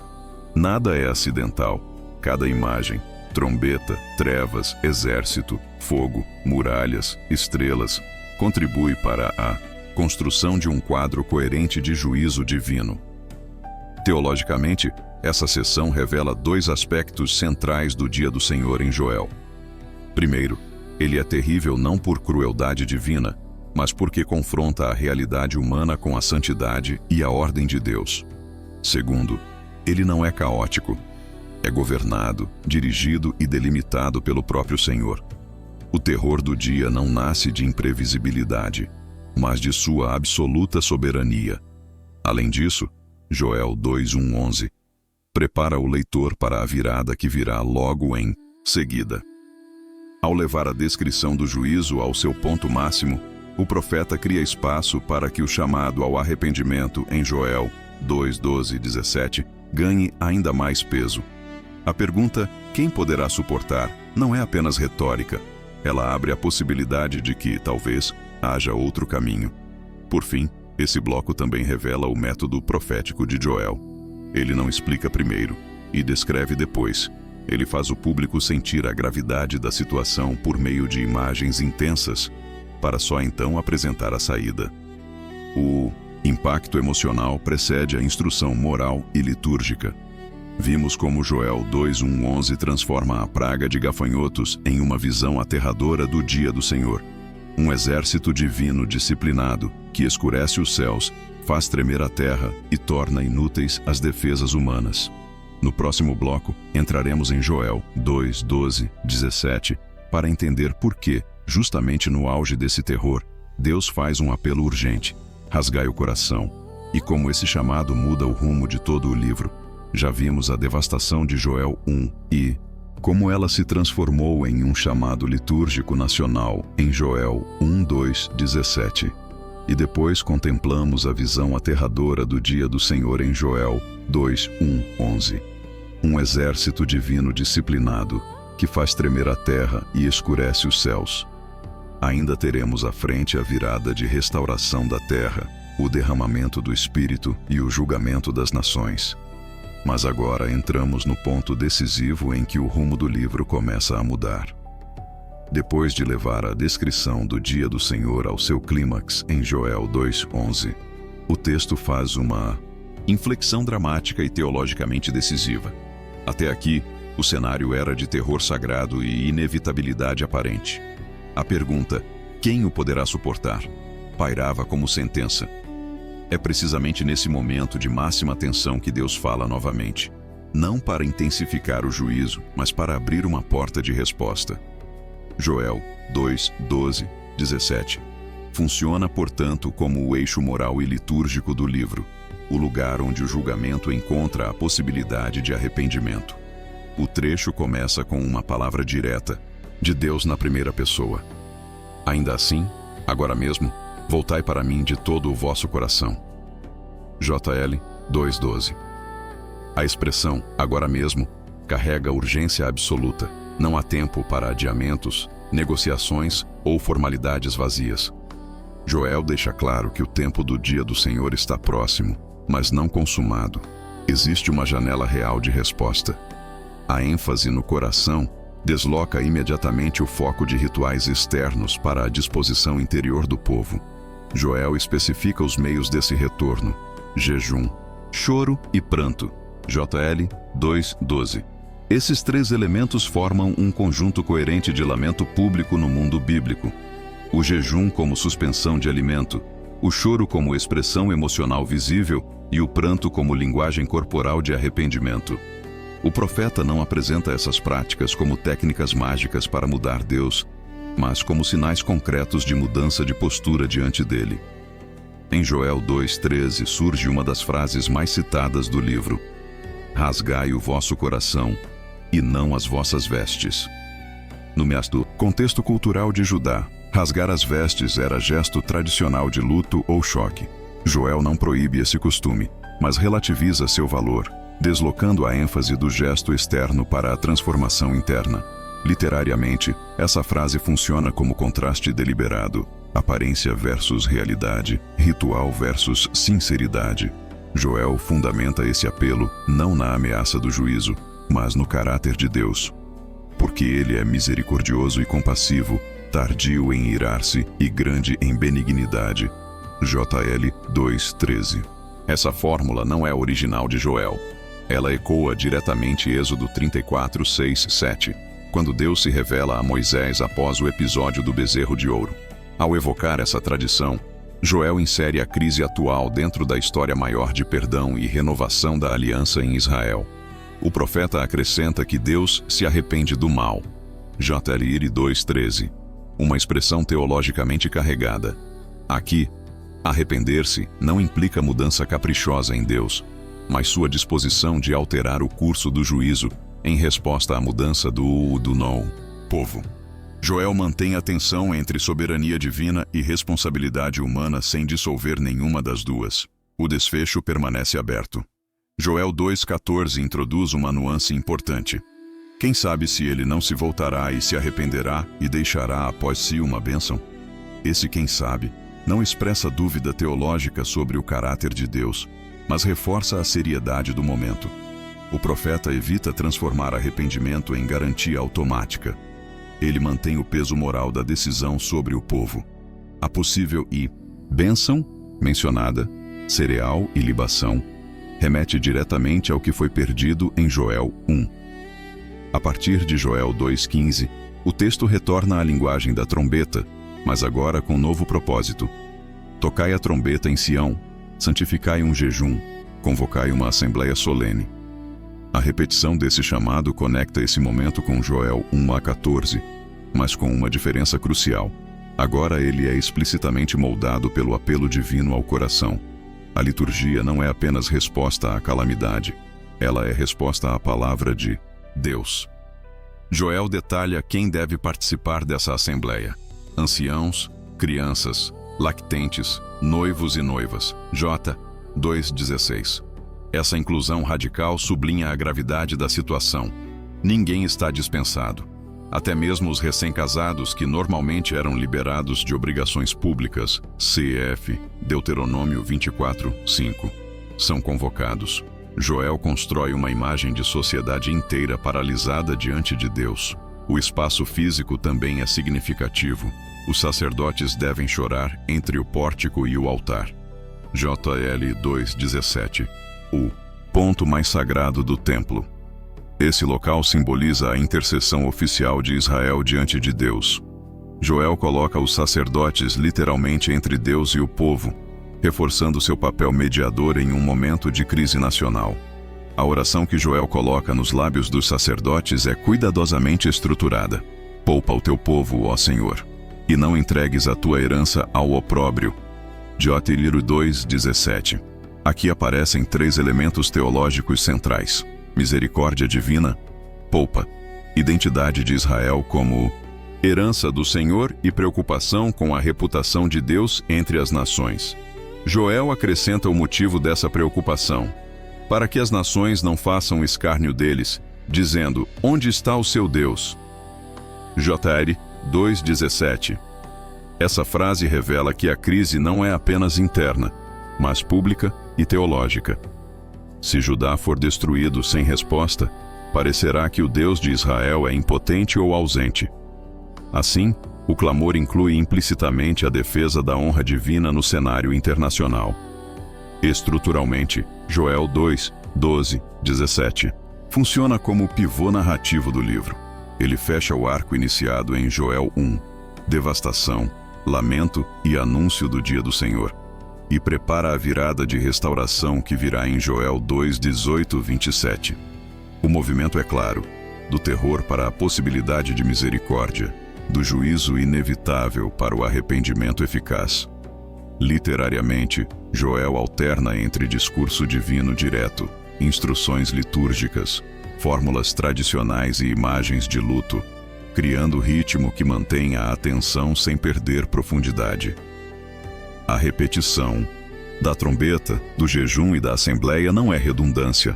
Nada é acidental. Cada imagem, trombeta, trevas, exército, fogo, muralhas, estrelas, contribui para a construção de um quadro coerente de juízo divino. Teologicamente, essa seção revela dois aspectos centrais do dia do Senhor em Joel. Primeiro, ele é terrível não por crueldade divina, mas porque confronta a realidade humana com a santidade e a ordem de Deus. Segundo, ele não é caótico. É governado, dirigido e delimitado pelo próprio Senhor. O terror do dia não nasce de imprevisibilidade, mas de sua absoluta soberania. Além disso, Joel 2:1-11 prepara o leitor para a virada que virá logo em seguida. Ao levar a descrição do juízo ao seu ponto máximo, o profeta cria espaço para que o chamado ao arrependimento em Joel 2:12-17 ganhe ainda mais peso. A pergunta, quem poderá suportar, não é apenas retórica. Ela abre a possibilidade de que, talvez, haja outro caminho. Por fim, esse bloco também revela o método profético de Joel. Ele não explica primeiro e descreve depois. Ele faz o público sentir a gravidade da situação por meio de imagens intensas, para só então apresentar a saída. O impacto emocional precede a instrução moral e litúrgica. Vimos como Joel 2:1-11 transforma a praga de gafanhotos em uma visão aterradora do dia do Senhor. Um exército divino disciplinado que escurece os céus, faz tremer a terra e torna inúteis as defesas humanas. No próximo bloco, entraremos em Joel 2:12-17 para entender por que, justamente no auge desse terror, Deus faz um apelo urgente: rasgai o coração, e como esse chamado muda o rumo de todo o livro. Já vimos a devastação de Joel 1 e como ela se transformou em um chamado litúrgico nacional em Joel 1:2-17. E depois contemplamos a visão aterradora do dia do Senhor em Joel 2:1-11. Um exército divino disciplinado que faz tremer a terra e escurece os céus. Ainda teremos à frente a virada de restauração da terra, o derramamento do Espírito e o julgamento das nações. Mas agora entramos no ponto decisivo em que o rumo do livro começa a mudar. Depois de levar a descrição do dia do Senhor ao seu clímax em Joel 2:11, o texto faz uma inflexão dramática e teologicamente decisiva. Até aqui, o cenário era de terror sagrado e inevitabilidade aparente. A pergunta, quem o poderá suportar, pairava como sentença. É precisamente nesse momento de máxima tensão que Deus fala novamente. Não para intensificar o juízo, mas para abrir uma porta de resposta. Joel 2:12-17 funciona, portanto, como o eixo moral e litúrgico do livro, o lugar onde o julgamento encontra a possibilidade de arrependimento. O trecho começa com uma palavra direta, de Deus na primeira pessoa. Ainda assim, agora mesmo, voltai para mim de todo o vosso coração. JL 2:12. A expressão, agora mesmo, carrega urgência absoluta. Não há tempo para adiamentos, negociações ou formalidades vazias. Joel deixa claro que o tempo do dia do Senhor está próximo, mas não consumado. Existe uma janela real de resposta. A ênfase no coração desloca imediatamente o foco de rituais externos para a disposição interior do povo. Joel especifica os meios desse retorno: jejum, choro e pranto. JL 2:12. Esses três elementos formam um conjunto coerente de lamento público no mundo bíblico. O jejum como suspensão de alimento, o choro como expressão emocional visível e o pranto como linguagem corporal de arrependimento. O profeta não apresenta essas práticas como técnicas mágicas para mudar Deus, mas como sinais concretos de mudança de postura diante dele. Em Joel 2:13 surge uma das frases mais citadas do livro: rasgai o vosso coração e não as vossas vestes. No contexto cultural de Judá, rasgar as vestes era gesto tradicional de luto ou choque. Joel não proíbe esse costume, mas relativiza seu valor, deslocando a ênfase do gesto externo para a transformação interna. Literariamente, essa frase funciona como contraste deliberado: aparência versus realidade, ritual versus sinceridade. Joel fundamenta esse apelo não na ameaça do juízo, mas no caráter de Deus. Porque ele é misericordioso e compassivo, tardio em irar-se e grande em benignidade. JL 2:13. Essa fórmula não é original de Joel. Ela ecoa diretamente Êxodo 34:6-7, quando Deus se revela a Moisés após o episódio do bezerro de ouro. Ao evocar essa tradição, Joel insere a crise atual dentro da história maior de perdão e renovação da aliança em Israel. O profeta acrescenta que Deus se arrepende do mal. JL 2:13. Uma expressão teologicamente carregada. Aqui, arrepender-se não implica mudança caprichosa em Deus, mas sua disposição de alterar o curso do juízo em resposta à mudança do povo. Joel mantém a tensão entre soberania divina e responsabilidade humana sem dissolver nenhuma das duas. O desfecho permanece aberto. Joel 2:14 introduz uma nuance importante. Quem sabe se ele não se voltará e se arrependerá e deixará após si uma bênção? Esse quem sabe não expressa dúvida teológica sobre o caráter de Deus, mas reforça a seriedade do momento. O profeta evita transformar arrependimento em garantia automática. Ele mantém o peso moral da decisão sobre o povo. A possível bênção mencionada, cereal e libação, remete diretamente ao que foi perdido em Joel 1. A partir de Joel 2:15, o texto retorna à linguagem da trombeta, mas agora com novo propósito. Tocai a trombeta em Sião, santificai um jejum, convocai uma assembleia solene. A repetição desse chamado conecta esse momento com Joel 1:14, mas com uma diferença crucial. Agora ele é explicitamente moldado pelo apelo divino ao coração. A liturgia não é apenas resposta à calamidade, ela é resposta à palavra de Deus. Joel detalha quem deve participar dessa assembleia: anciãos, crianças, lactentes, noivos e noivas. J. 2:16. Essa inclusão radical sublinha a gravidade da situação. Ninguém está dispensado. Até mesmo os recém-casados, que normalmente eram liberados de obrigações públicas, cf. Deuteronômio 24:5, são convocados. Joel constrói uma imagem de sociedade inteira paralisada diante de Deus. O espaço físico também é significativo. Os sacerdotes devem chorar entre o pórtico e o altar. JL 2:17. O ponto mais sagrado do templo. Esse local simboliza a intercessão oficial de Israel diante de Deus. Joel coloca os sacerdotes literalmente entre Deus e o povo, reforçando seu papel mediador em um momento de crise nacional. A oração que Joel coloca nos lábios dos sacerdotes é cuidadosamente estruturada. Poupa o teu povo, ó Senhor, e não entregues a tua herança ao opróbrio. Joel 2:17. Aqui aparecem 3 elementos teológicos centrais: misericórdia divina, poupa, identidade de Israel como herança do Senhor e preocupação com a reputação de Deus entre as nações. Joel acrescenta o motivo dessa preocupação: para que as nações não façam escárnio deles, dizendo: onde está o seu Deus? JR 2:17. Essa frase revela que a crise não é apenas interna, mas pública e teológica. Se Judá for destruído sem resposta, parecerá que o Deus de Israel é impotente ou ausente. Assim, o clamor inclui implicitamente a defesa da honra divina no cenário internacional. Estruturalmente, Joel 2:12-17 funciona como o pivô narrativo do livro. Ele fecha o arco iniciado em Joel 1, devastação, lamento e anúncio do dia do Senhor, e prepara a virada de restauração que virá em Joel 2:18-27. O movimento é claro, do terror para a possibilidade de misericórdia, do juízo inevitável para o arrependimento eficaz. Literariamente, Joel alterna entre discurso divino direto, instruções litúrgicas, fórmulas tradicionais e imagens de luto, criando ritmo que mantém a atenção sem perder profundidade. A repetição da trombeta, do jejum e da assembleia não é redundância.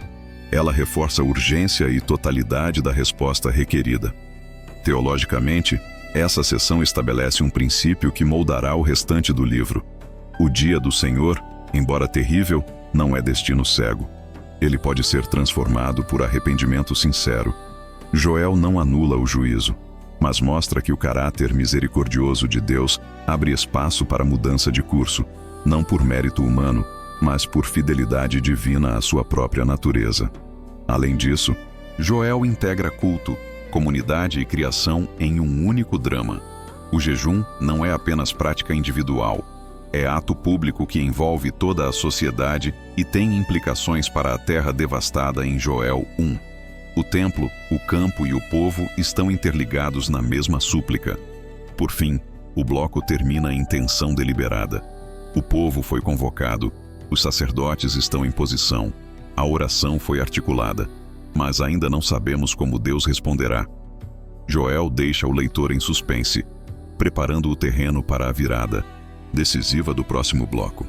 Ela reforça a urgência e totalidade da resposta requerida. Teologicamente, essa seção estabelece um princípio que moldará o restante do livro. O dia do Senhor, embora terrível, não é destino cego. Ele pode ser transformado por arrependimento sincero. Joel não anula o juízo, mas mostra que o caráter misericordioso de Deus abre espaço para mudança de curso, não por mérito humano, mas por fidelidade divina à sua própria natureza. Além disso, Joel integra culto, comunidade e criação em um único drama. O jejum não é apenas prática individual, é ato público que envolve toda a sociedade e tem implicações para a terra devastada em Joel 1. O templo, o campo e o povo estão interligados na mesma súplica. Por fim, o bloco termina em tensão deliberada. O povo foi convocado, os sacerdotes estão em posição, a oração foi articulada, mas ainda não sabemos como Deus responderá. Joel deixa o leitor em suspense, preparando o terreno para a virada decisiva do próximo bloco.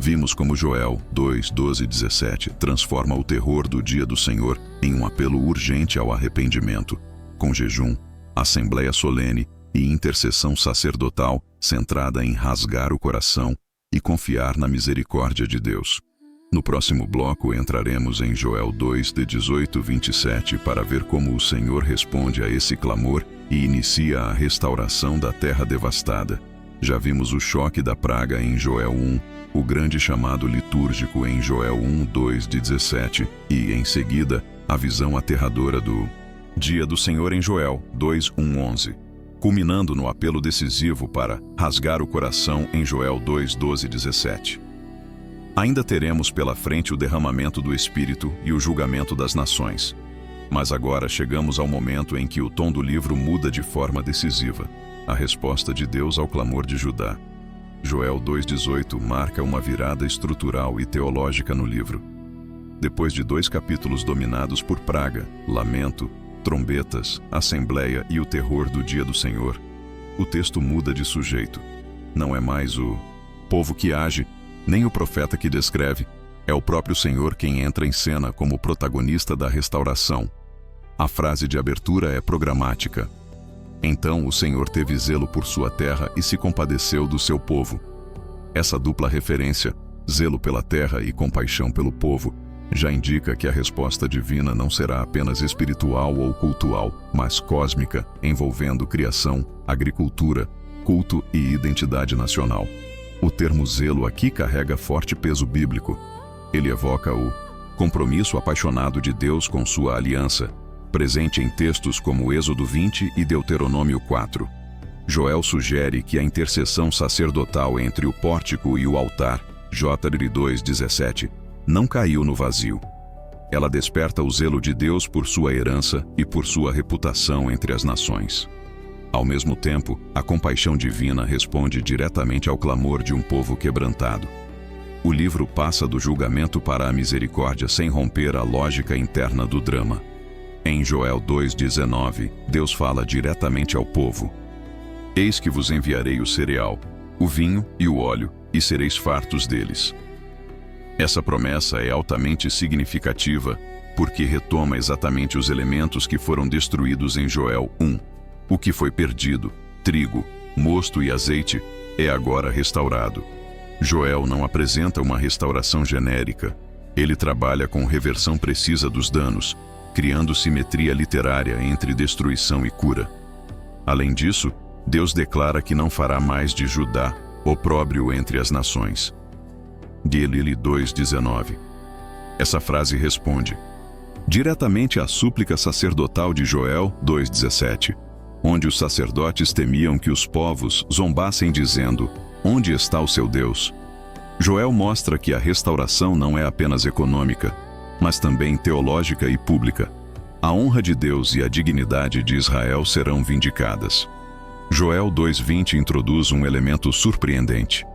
Vimos como Joel 2, 12 e 17 transforma o terror do dia do Senhor em um apelo urgente ao arrependimento, com jejum, assembleia solene e intercessão sacerdotal centrada em rasgar o coração e confiar na misericórdia de Deus. No próximo bloco entraremos em Joel 2, de 18 a 27 para ver como o Senhor responde a esse clamor e inicia a restauração da terra devastada. Já vimos o choque da praga em Joel 1, o grande chamado litúrgico em Joel 1, 2 de 17 e, em seguida, a visão aterradora do dia do Senhor em Joel 2, 1, 11, culminando no apelo decisivo para rasgar o coração em Joel 2, 12 e 17. Ainda teremos pela frente o derramamento do Espírito e o julgamento das nações. Mas agora chegamos ao momento em que o tom do livro muda de forma decisiva. A resposta de Deus ao clamor de Judá. Joel 2,18 marca uma virada estrutural e teológica no livro. Depois de 2 capítulos dominados por praga, lamento, trombetas, assembleia e o terror do dia do Senhor, o texto muda de sujeito. Não é mais o povo que age, nem o profeta que descreve. É o próprio Senhor quem entra em cena como protagonista da restauração. A frase de abertura é programática. Então o Senhor teve zelo por sua terra e se compadeceu do seu povo. Essa dupla referência, zelo pela terra e compaixão pelo povo, já indica que a resposta divina não será apenas espiritual ou cultural, mas cósmica, envolvendo criação, agricultura, culto e identidade nacional. O termo zelo aqui carrega forte peso bíblico. Ele evoca o compromisso apaixonado de Deus com sua aliança, presente em textos como Êxodo 20 e Deuteronômio 4. Joel sugere que a intercessão sacerdotal entre o pórtico e o altar, J.R. 2,17, não caiu no vazio. Ela desperta o zelo de Deus por sua herança e por sua reputação entre as nações. Ao mesmo tempo, a compaixão divina responde diretamente ao clamor de um povo quebrantado. O livro passa do julgamento para a misericórdia sem romper a lógica interna do drama. Em Joel 2,19, Deus fala diretamente ao povo. Eis que vos enviarei o cereal, o vinho e o óleo, e sereis fartos deles. Essa promessa é altamente significativa, porque retoma exatamente os elementos que foram destruídos em Joel 1. O que foi perdido, trigo, mosto e azeite, é agora restaurado. Joel não apresenta uma restauração genérica. Ele trabalha com reversão precisa dos danos, criando simetria literária entre destruição e cura. Além disso, Deus declara que não fará mais de Judá opróbrio entre as nações. Gelile 2,19. Essa frase responde diretamente à súplica sacerdotal de Joel 2,17, onde os sacerdotes temiam que os povos zombassem dizendo: onde está o seu Deus? Joel mostra que a restauração não é apenas econômica, mas também teológica e pública. A honra de Deus e a dignidade de Israel serão vindicadas. Joel 2:20 introduz um elemento surpreendente.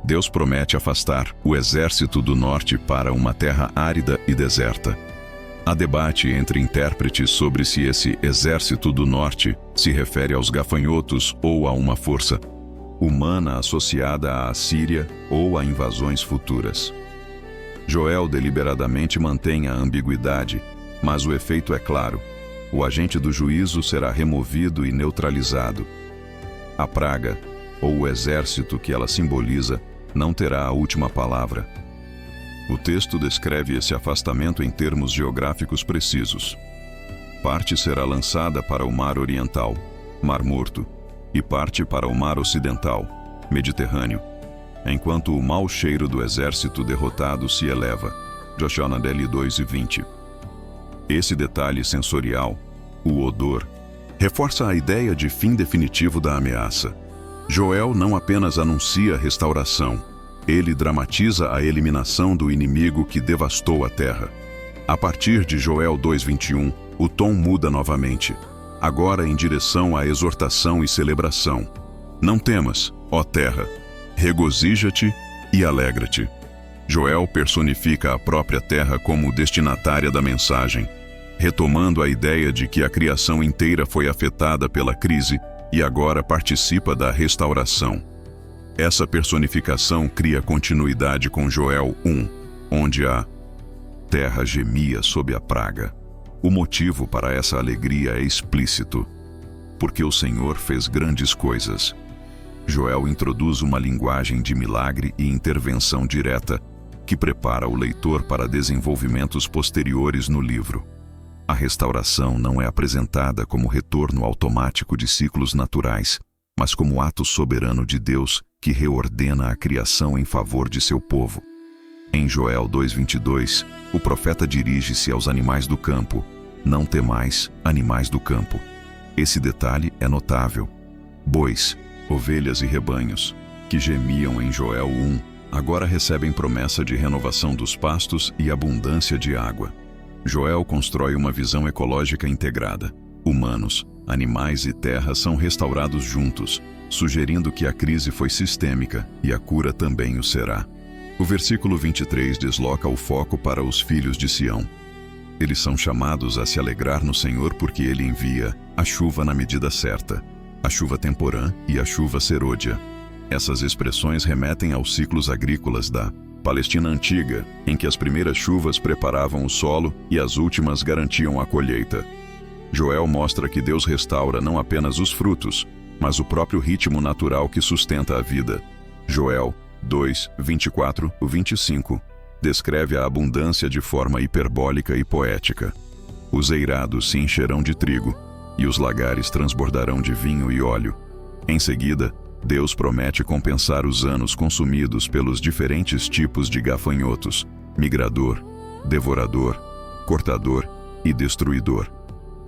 Deus promete afastar o exército do norte para uma terra árida e deserta. Há debate entre intérpretes sobre se esse exército do norte se refere aos gafanhotos ou a uma força humana associada à Assíria ou a invasões futuras. Joel deliberadamente mantém a ambiguidade, mas o efeito é claro. O agente do juízo será removido e neutralizado. A praga, ou o exército que ela simboliza, não terá a última palavra. O texto descreve esse afastamento em termos geográficos precisos. Parte será lançada para o Mar Oriental, Mar Morto, e parte para o Mar Ocidental, Mediterrâneo, enquanto o mau cheiro do exército derrotado se eleva. Joshua 2:20. Esse detalhe sensorial, o odor, reforça a ideia de fim definitivo da ameaça. Joel não apenas anuncia restauração, ele dramatiza a eliminação do inimigo que devastou a terra. A partir de Joel 2:21, o tom muda novamente, agora em direção à exortação e celebração. Não temas, ó terra, regozija-te e alegra-te. Joel personifica a própria terra como destinatária da mensagem, retomando a ideia de que a criação inteira foi afetada pela crise e agora participa da restauração. Essa personificação cria continuidade com Joel 1, onde a terra gemia sob a praga. O motivo para essa alegria é explícito, porque o Senhor fez grandes coisas. Joel introduz uma linguagem de milagre e intervenção direta que prepara o leitor para desenvolvimentos posteriores no livro. A restauração não é apresentada como retorno automático de ciclos naturais, mas como ato soberano de Deus que reordena a criação em favor de seu povo. Em Joel 2:22, o profeta dirige-se aos animais do campo: não temais, animais do campo. Esse detalhe é notável. Bois, ovelhas e rebanhos, que gemiam em Joel 1, agora recebem promessa de renovação dos pastos e abundância de água. Joel constrói uma visão ecológica integrada. Humanos, animais e terra são restaurados juntos, sugerindo que a crise foi sistêmica e a cura também o será. O versículo 23 desloca o foco para os filhos de Sião. Eles são chamados a se alegrar no Senhor porque Ele envia a chuva na medida certa, a chuva temporã e a chuva serôdia. Essas expressões remetem aos ciclos agrícolas da Palestina Antiga, em que as primeiras chuvas preparavam o solo e as últimas garantiam a colheita. Joel mostra que Deus restaura não apenas os frutos, mas o próprio ritmo natural que sustenta a vida. Joel 2:24-25 descreve a abundância de forma hiperbólica e poética. Os eirados se encherão de trigo, e os lagares transbordarão de vinho e óleo. Em seguida, Deus promete compensar os anos consumidos pelos diferentes tipos de gafanhotos: migrador, devorador, cortador e destruidor.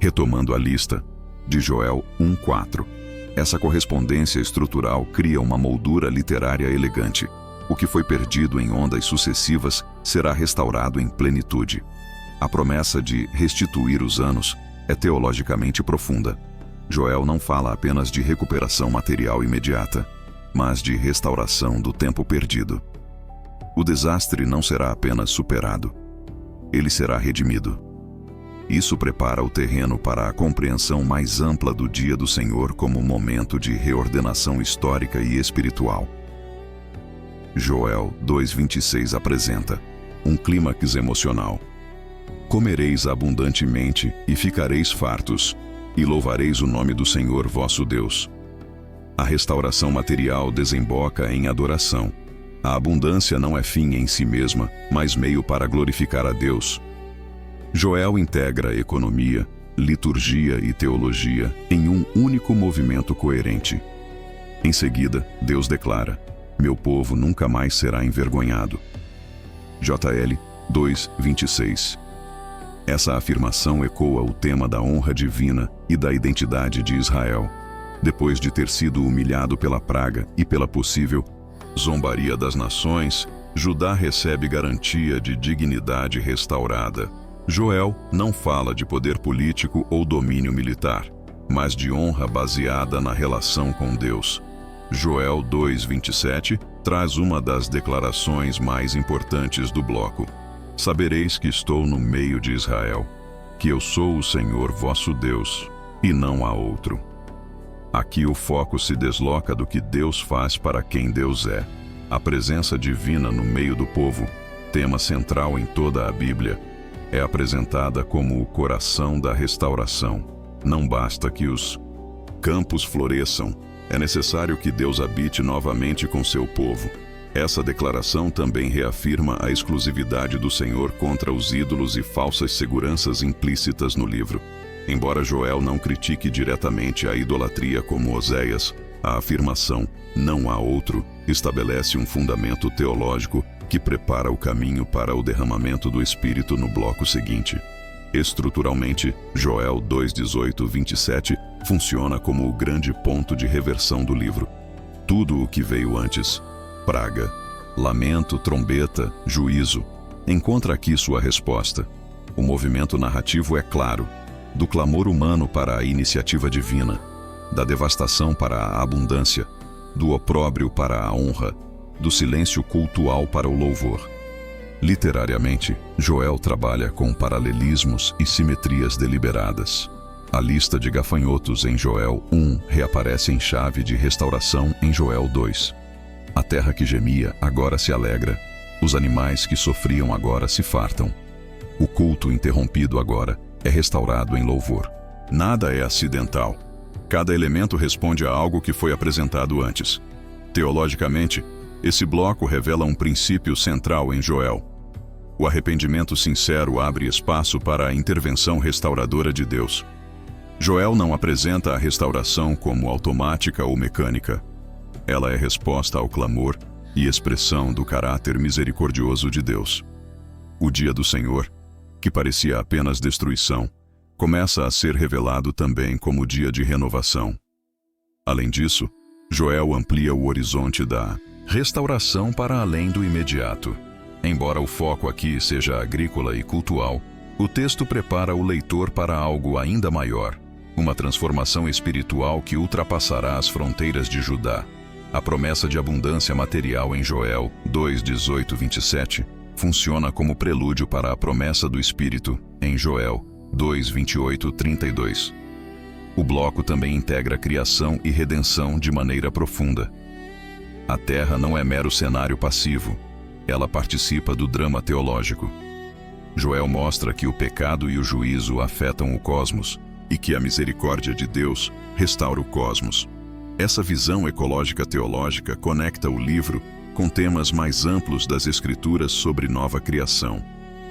Retomando a lista de Joel 1:4, essa correspondência estrutural cria uma moldura literária elegante. O que foi perdido em ondas sucessivas será restaurado em plenitude. A promessa de restituir os anos é teologicamente profunda. Joel não fala apenas de recuperação material imediata, mas de restauração do tempo perdido. O desastre não será apenas superado, ele será redimido. Isso prepara o terreno para a compreensão mais ampla do dia do Senhor como momento de reordenação histórica e espiritual. Joel 2:26 apresenta um clímax emocional. Comereis abundantemente e ficareis fartos, e louvareis o nome do Senhor vosso Deus. A restauração material desemboca em adoração. A abundância não é fim em si mesma, mas meio para glorificar a Deus. Joel integra economia, liturgia e teologia em um único movimento coerente. Em seguida, Deus declara: meu povo nunca mais será envergonhado. JL 2:26. Essa afirmação ecoa o tema da honra divina e da identidade de Israel. Depois de ter sido humilhado pela praga e pela possível zombaria das nações, Judá recebe garantia de dignidade restaurada. Joel não fala de poder político ou domínio militar. mas de honra baseada na relação com Deus. Joel 2:27 traz uma das declarações mais importantes do bloco. Sabereis que estou no meio de Israel, que eu sou o Senhor vosso Deus, e não há outro. Aqui o foco se desloca do que Deus faz para quem Deus é. A presença divina no meio do povo, tema central em toda a Bíblia, é apresentada como o coração da restauração. Não basta que os campos floresçam, é necessário que Deus habite novamente com seu povo. Essa declaração também reafirma a exclusividade do Senhor contra os ídolos e falsas seguranças implícitas no livro. Embora Joel não critique diretamente a idolatria como Oséias, a afirmação "não há outro" estabelece um fundamento teológico que prepara o caminho para o derramamento do Espírito no bloco seguinte. Estruturalmente, Joel 2:18-27 funciona como o grande ponto de reversão do livro. Tudo o que veio antes, praga, lamento, trombeta, juízo, encontra aqui sua resposta. O movimento narrativo é claro, do clamor humano para a iniciativa divina, da devastação para a abundância, do opróbrio para a honra, do silêncio cultual para o louvor. Literariamente, Joel trabalha com paralelismos e simetrias deliberadas. A lista de gafanhotos em Joel 1 reaparece em chave de restauração em Joel 2. A terra que gemia agora se alegra, os animais que sofriam agora se fartam. O culto interrompido agora é restaurado em louvor. Nada é acidental. Cada elemento responde a algo que foi apresentado antes. Teologicamente, esse bloco revela um princípio central em Joel. O arrependimento sincero abre espaço para a intervenção restauradora de Deus. Joel não apresenta a restauração como automática ou mecânica. Ela é resposta ao clamor e expressão do caráter misericordioso de Deus. O dia do Senhor, que parecia apenas destruição, começa a ser revelado também como dia de renovação. Além disso, Joel amplia o horizonte da restauração para além do imediato. Embora o foco aqui seja agrícola e cultural, o texto prepara o leitor para algo ainda maior, uma transformação espiritual que ultrapassará as fronteiras de Judá. A promessa de abundância material em Joel 2:18-27 funciona como prelúdio para a promessa do Espírito em Joel 2:28-32. O bloco também integra criação e redenção de maneira profunda. A Terra não é mero cenário passivo, ela participa do drama teológico. Joel mostra que o pecado e o juízo afetam o cosmos e que a misericórdia de Deus restaura o cosmos. Essa visão ecológica teológica conecta o livro com temas mais amplos das Escrituras sobre nova criação.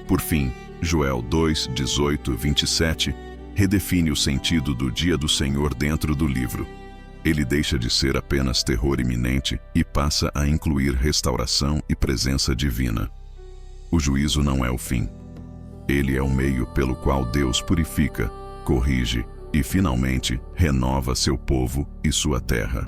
Por fim, Joel 2:18-27 redefine o sentido do dia do Senhor dentro do livro. Ele deixa de ser apenas terror iminente e passa a incluir restauração e presença divina. O juízo não é o fim. Ele é o meio pelo qual Deus purifica, corrige e, finalmente, renova seu povo e sua terra.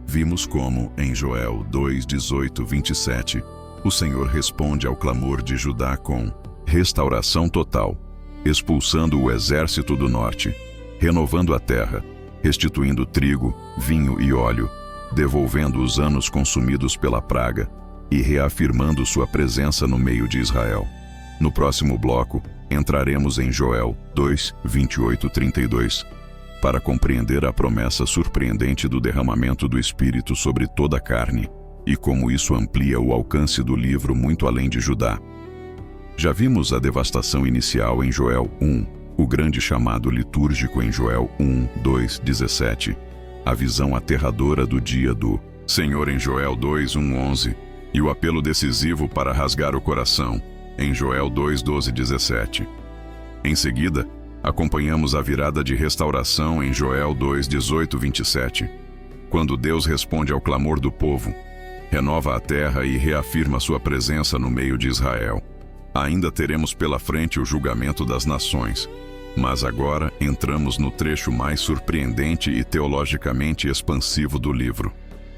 Vimos como, em Joel 2:18-27, o Senhor responde ao clamor de Judá com restauração total, expulsando o exército do norte, renovando a terra, restituindo trigo, vinho e óleo, devolvendo os anos consumidos pela praga e reafirmando sua presença no meio de Israel. No próximo bloco, entraremos em Joel 2:28-32, para compreender a promessa surpreendente do derramamento do Espírito sobre toda a carne e como isso amplia o alcance do livro muito além de Judá. Já vimos a devastação inicial em Joel 1, o grande chamado litúrgico em Joel 1:2-17, a visão aterradora do dia do Senhor em Joel 2:1-11 e o apelo decisivo para rasgar o coração em Joel 2:12-17. Em seguida, acompanhamos a virada de restauração em Joel 2:18-27, quando Deus responde ao clamor do povo, renova a terra e reafirma sua presença no meio de Israel. Ainda teremos pela frente o julgamento das nações, mas agora entramos no trecho mais surpreendente e teologicamente expansivo do livro,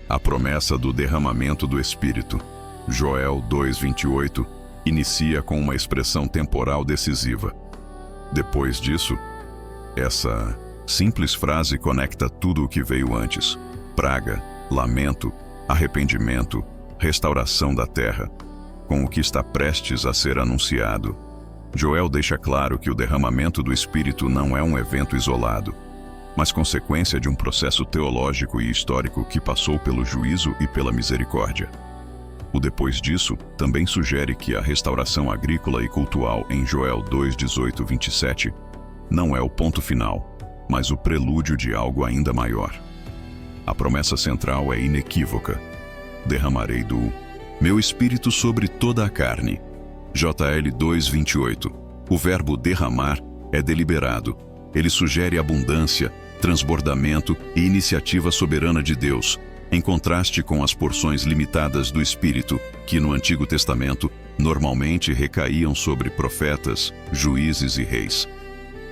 a promessa do derramamento do Espírito. Joel 2:28 inicia com uma expressão temporal decisiva. Depois disso, essa Simples frase conecta tudo o que veio antes: praga, lamento, arrependimento, restauração da terra, com o que está prestes a ser anunciado. Joel deixa claro que o derramamento do Espírito não é um evento isolado, mas consequência de um processo teológico e histórico que passou pelo juízo e pela misericórdia. O depois disso também sugere que a restauração agrícola e cultural em Joel 2:18-27 não é o ponto final, mas o prelúdio de algo ainda maior. A promessa central é inequívoca: derramarei do meu espírito sobre toda a carne. JL 2:28. O verbo derramar é deliberado. Ele sugere abundância, transbordamento e iniciativa soberana de Deus, em contraste com as porções limitadas do Espírito, que no Antigo Testamento normalmente recaíam sobre profetas, juízes e reis.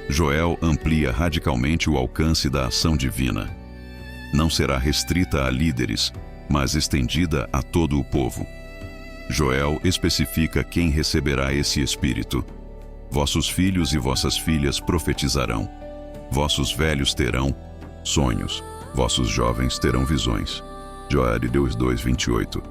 Joel amplia radicalmente o alcance da ação divina. Não será restrita a líderes, mas estendida a todo o povo. Joel especifica quem receberá esse Espírito. Vossos filhos e vossas filhas profetizarão. Vossos velhos terão sonhos. Vossos jovens terão visões. Joel 2:28.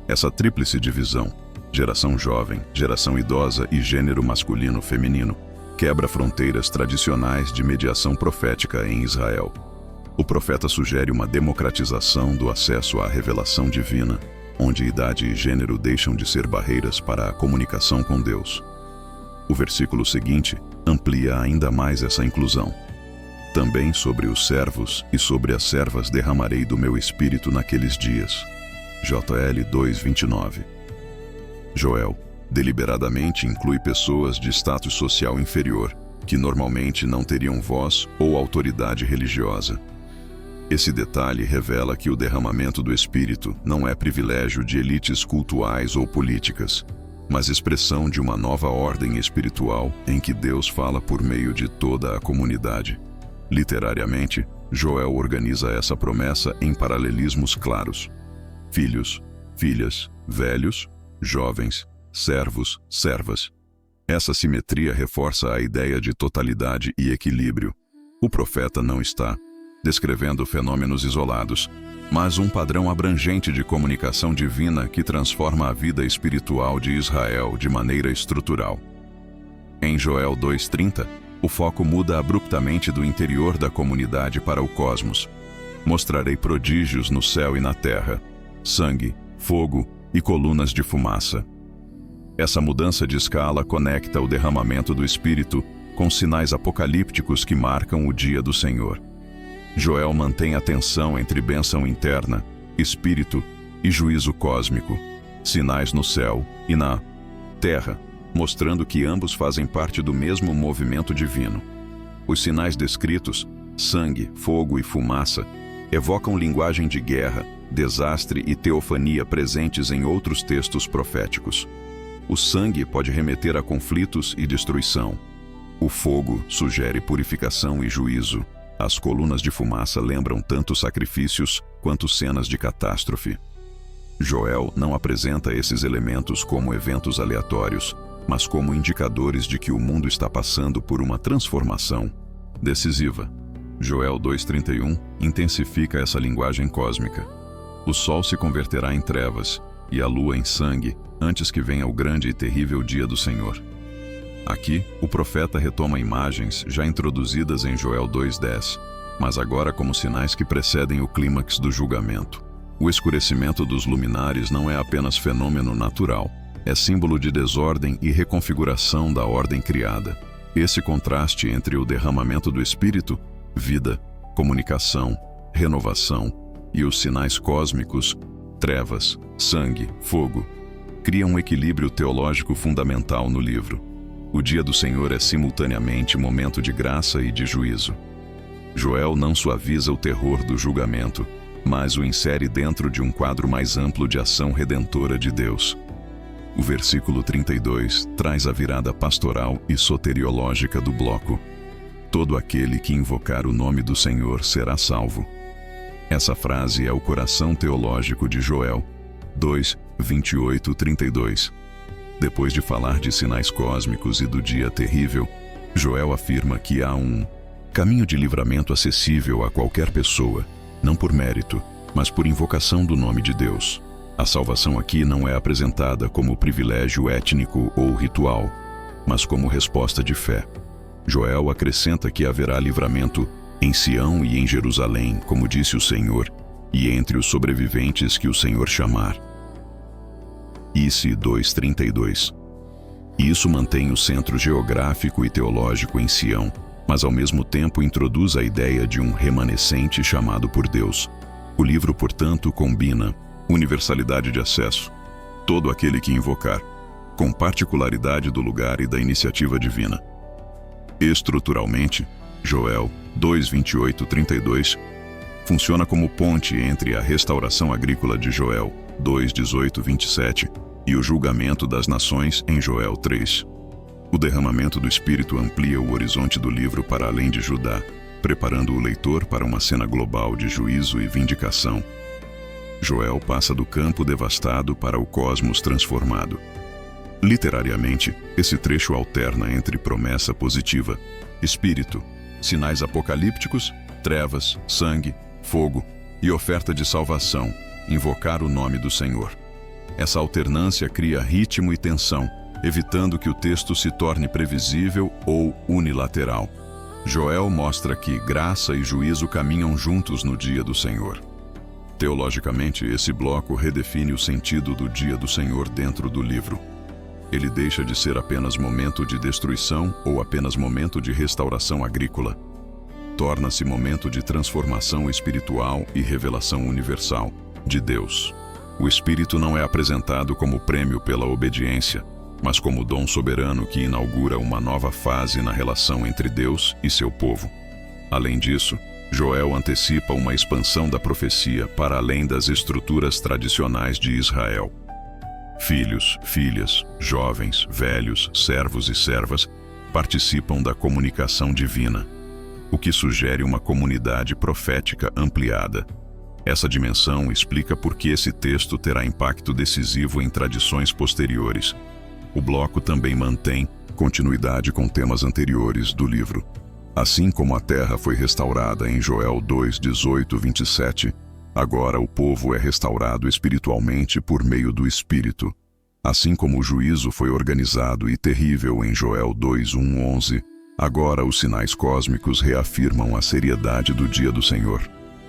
Essa tríplice divisão, geração jovem, geração idosa e gênero masculino-feminino, quebra fronteiras tradicionais de mediação profética em Israel. O profeta sugere uma democratização do acesso à revelação divina, onde idade e gênero deixam de ser barreiras para a comunicação com Deus. O versículo seguinte amplia ainda mais essa inclusão. Também sobre os servos e sobre as servas derramarei do meu espírito naqueles dias. JL 2:29. Joel deliberadamente inclui pessoas de status social inferior, que normalmente não teriam voz ou autoridade religiosa. Esse detalhe revela que o derramamento do Espírito não é privilégio de elites cultuais ou políticas, mas expressão de uma nova ordem espiritual em que Deus fala por meio de toda a comunidade. Literariamente, Joel organiza essa promessa em paralelismos claros: filhos, filhas, velhos, jovens, servos, servas. Essa simetria reforça a ideia de totalidade e equilíbrio. O profeta não está descrevendo fenômenos isolados, mas um padrão abrangente de comunicação divina que transforma a vida espiritual de Israel de maneira estrutural. Em Joel 2:30, o foco muda abruptamente do interior da comunidade para o cosmos. Mostrarei prodígios no céu e na terra, sangue, fogo e colunas de fumaça. Essa mudança de escala conecta o derramamento do Espírito com sinais apocalípticos que marcam o dia do Senhor. Joel mantém a tensão entre bênção interna, espírito e juízo cósmico, sinais no céu e na terra, mostrando que ambos fazem parte do mesmo movimento divino. Os sinais descritos, sangue, fogo e fumaça, evocam linguagem de guerra, desastre e teofania presentes em outros textos proféticos. O sangue pode remeter a conflitos e destruição. O fogo sugere purificação e juízo. As colunas de fumaça lembram tanto sacrifícios quanto cenas de catástrofe. Joel não apresenta esses elementos como eventos aleatórios, mas como indicadores de que o mundo está passando por uma transformação decisiva. Joel 2:31 intensifica essa linguagem cósmica. O sol se converterá em trevas e a lua em sangue antes que venha o grande e terrível dia do Senhor. Aqui, o profeta retoma imagens já introduzidas em Joel 2:10, mas agora como sinais que precedem o clímax do julgamento. O escurecimento dos luminares não é apenas fenômeno natural, é símbolo de desordem e reconfiguração da ordem criada. Esse contraste entre o derramamento do Espírito, vida, comunicação, renovação, e os sinais cósmicos, trevas, sangue, fogo, cria um equilíbrio teológico fundamental no livro. O dia do Senhor é simultaneamente momento de graça e de juízo. Joel não suaviza o terror do julgamento, mas o insere dentro de um quadro mais amplo de ação redentora de Deus. O versículo 32 traz a virada pastoral e soteriológica do bloco. Todo aquele que invocar o nome do Senhor será salvo. Essa frase é o coração teológico de Joel 2:28-32. Depois de falar de sinais cósmicos e do dia terrível, Joel afirma que há um Caminho de livramento acessível a qualquer pessoa, não por mérito, mas por invocação do nome de Deus. A salvação aqui não é apresentada como privilégio étnico ou ritual, mas como resposta de fé. Joel acrescenta que haverá livramento em Sião e em Jerusalém, como disse o Senhor, e entre os sobreviventes que o Senhor chamar. Isi 2:32. Isso mantém o centro geográfico e teológico em Sião, mas ao mesmo tempo introduz a ideia de um remanescente chamado por Deus. O livro, portanto, combina universalidade de acesso, todo aquele que invocar, com particularidade do lugar e da iniciativa divina. Estruturalmente, Joel 2:28-32 funciona como ponte entre a restauração agrícola de Joel 2:18-27 e o julgamento das nações em Joel 3. O derramamento do Espírito amplia o horizonte do livro para além de Judá, preparando o leitor para uma cena global de juízo e vindicação. Joel passa do campo devastado para o cosmos transformado. Literariamente, esse trecho alterna entre promessa positiva, espírito, sinais apocalípticos, trevas, sangue, fogo e oferta de salvação, invocar o nome do Senhor. Essa alternância cria ritmo e tensão, evitando que o texto se torne previsível ou unilateral. Joel mostra que graça e juízo caminham juntos no dia do Senhor. Teologicamente, esse bloco redefine o sentido do dia do Senhor dentro do livro. Ele deixa de ser apenas momento de destruição ou apenas momento de restauração agrícola. Torna-se momento de transformação espiritual e revelação universal de Deus. O Espírito não é apresentado como prêmio pela obediência, mas como dom soberano que inaugura uma nova fase na relação entre Deus e seu povo. Além disso, Joel antecipa uma expansão da profecia para além das estruturas tradicionais de Israel. Filhos, filhas, jovens, velhos, servos e servas participam da comunicação divina, o que sugere uma comunidade profética ampliada. Essa dimensão explica por que esse texto terá impacto decisivo em tradições posteriores. O bloco também mantém continuidade com temas anteriores do livro. Assim como a terra foi restaurada em Joel 2:18-27, agora o povo é restaurado espiritualmente por meio do Espírito. Assim como o juízo foi organizado e terrível em Joel 2:1-11, agora os sinais cósmicos reafirmam a seriedade do dia do Senhor.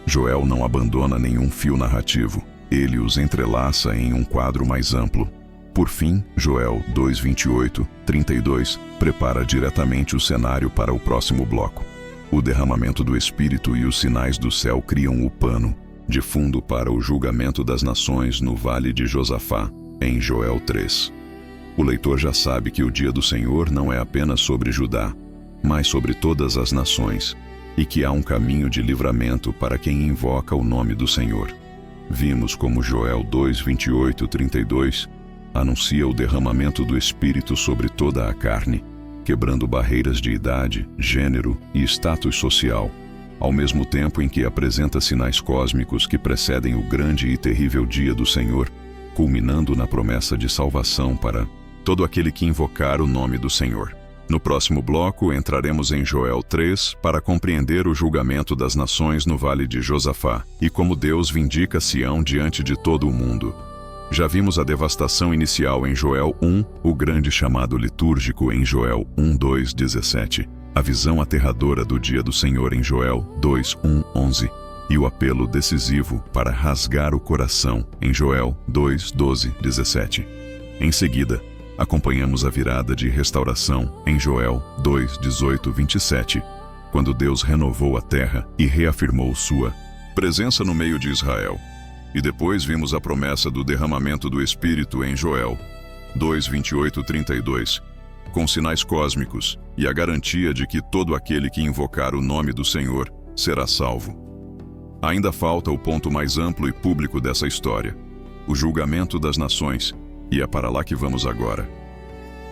Joel não abandona nenhum fio narrativo, ele os entrelaça em um quadro mais amplo. Por fim, Joel 2:28-32 prepara diretamente o cenário para o próximo bloco. O derramamento do Espírito e os sinais do céu criam o pano de fundo para o julgamento das nações no Vale de Josafá, em Joel 3. O leitor já sabe que o dia do Senhor não é apenas sobre Judá, mas sobre todas as nações, e que há um caminho de livramento para quem invoca o nome do Senhor. Vimos como Joel 2:28-32 anuncia o derramamento do Espírito sobre toda a carne, quebrando barreiras de idade, gênero e status social, ao mesmo tempo em que apresenta sinais cósmicos que precedem o grande e terrível dia do Senhor, culminando na promessa de salvação para todo aquele que invocar o nome do Senhor. No próximo bloco, entraremos em Joel 3 para compreender o julgamento das nações no Vale de Josafá e como Deus vindica Sião diante de todo o mundo. Já vimos a devastação inicial em Joel 1, o grande chamado litúrgico em Joel 1:2-17, a visão aterradora do dia do Senhor em Joel 2:1-11 e o apelo decisivo para rasgar o coração em Joel 2:12-17. Em seguida, acompanhamos a virada de restauração em Joel 2:18-27, quando Deus renovou a terra e reafirmou sua presença no meio de Israel. E depois vimos a promessa do derramamento do Espírito em Joel 2:28-32, com sinais cósmicos e a garantia de que todo aquele que invocar o nome do Senhor será salvo. Ainda falta o ponto mais amplo e público dessa história, o julgamento das nações, e é para lá que vamos agora.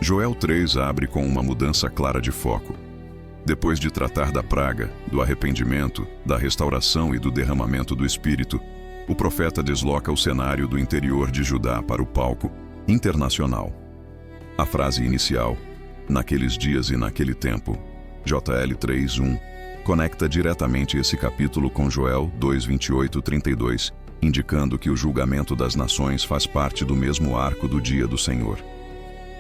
Joel 3 abre com uma mudança clara de foco. Depois de tratar da praga, do arrependimento, da restauração e do derramamento do Espírito, o profeta desloca o cenário do interior de Judá para o palco internacional. A frase inicial, naqueles dias e naquele tempo, JL 3:1, conecta diretamente esse capítulo com Joel 2:28-32, indicando que o julgamento das nações faz parte do mesmo arco do dia do Senhor.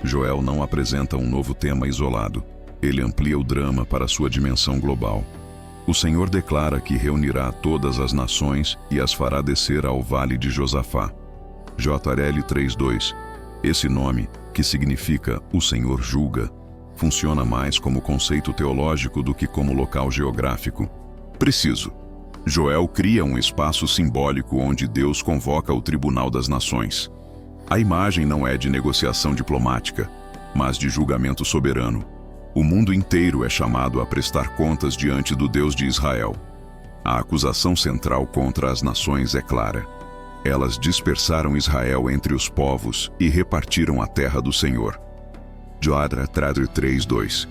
Joel não apresenta um novo tema isolado. Ele amplia o drama para sua dimensão global. O Senhor declara que reunirá todas as nações e as fará descer ao vale de Josafá. JL 3:2. Esse nome, que significa "o Senhor julga", funciona mais como conceito teológico do que como local geográfico. Preciso. Joel cria um espaço simbólico onde Deus convoca o tribunal das nações. A imagem não é de negociação diplomática, mas de julgamento soberano. O mundo inteiro é chamado a prestar contas diante do Deus de Israel. A acusação central contra as nações é clara. Elas dispersaram Israel entre os povos e repartiram a terra do Senhor. Joel 3:2.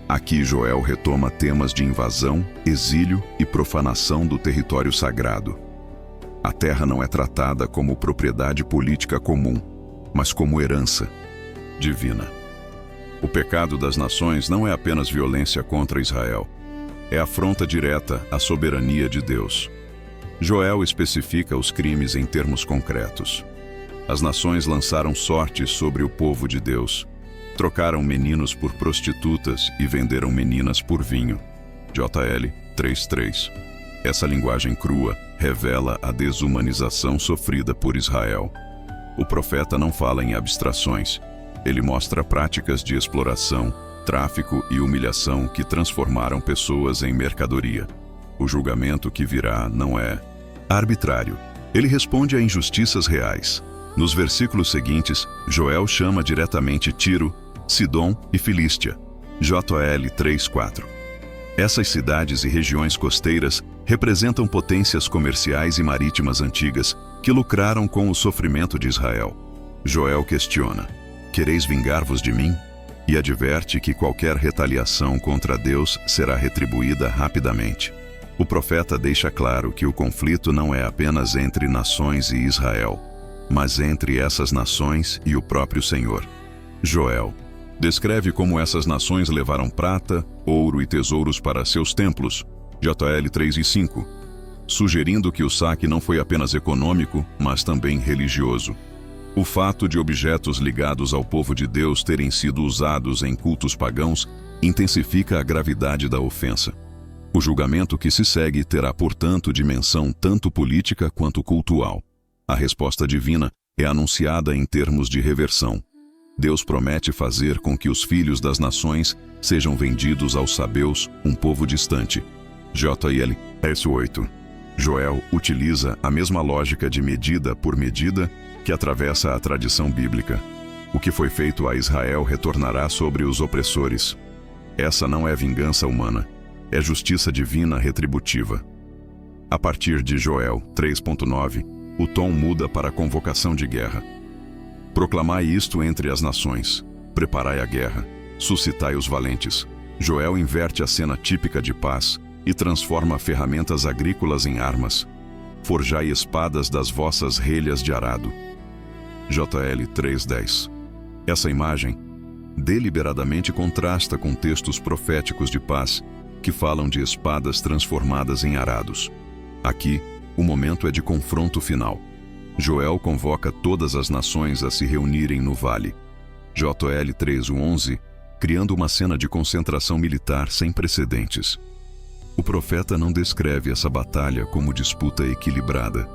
Aqui Joel retoma temas de invasão, exílio e profanação do território sagrado. A terra não é tratada como propriedade política comum, mas como herança divina. O pecado das nações não é apenas violência contra Israel, é afronta direta à soberania de Deus. Joel especifica os crimes em termos concretos. As nações lançaram sortes sobre o povo de Deus. Trocaram meninos por prostitutas e venderam meninas por vinho. JL 3:3. Essa linguagem crua revela a desumanização sofrida por Israel. O profeta não fala em abstrações. Ele mostra práticas de exploração, tráfico e humilhação que transformaram pessoas em mercadoria. O julgamento que virá não é arbitrário. Ele responde a injustiças reais. Nos versículos seguintes, Joel chama diretamente Tiro, Sidom e Filístia. JL 3:4. Essas cidades e regiões costeiras representam potências comerciais e marítimas antigas que lucraram com o sofrimento de Israel. Joel questiona: "Quereis vingar-vos de mim?" E adverte que qualquer retaliação contra Deus será retribuída rapidamente. O profeta deixa claro que o conflito não é apenas entre nações e Israel, mas entre essas nações e o próprio Senhor. Joel descreve como essas nações levaram prata, ouro e tesouros para seus templos, JL 3:5, sugerindo que o saque não foi apenas econômico, mas também religioso. O fato de objetos ligados ao povo de Deus terem sido usados em cultos pagãos intensifica a gravidade da ofensa. O julgamento que se segue terá, portanto, dimensão tanto política quanto cultural. A resposta divina é anunciada em termos de reversão. Deus promete fazer com que os filhos das nações sejam vendidos aos sabeus, um povo distante. JL 8. Joel utiliza a mesma lógica de medida por medida que atravessa a tradição bíblica. O que foi feito a Israel retornará sobre os opressores. Essa não é vingança humana, é justiça divina retributiva. A partir de Joel 3:9, o tom muda para a convocação de guerra. Proclamai isto entre as nações, preparai a guerra, suscitai os valentes. Joel inverte a cena típica de paz e transforma ferramentas agrícolas em armas. Forjai espadas das vossas relhas de arado. JL 3:10. Essa imagem deliberadamente contrasta com textos proféticos de paz que falam de espadas transformadas em arados. Aqui, o momento é de confronto final. Joel convoca todas as nações a se reunirem no vale. JL 3:11, criando uma cena de concentração militar sem precedentes. O profeta não descreve essa batalha como disputa equilibrada.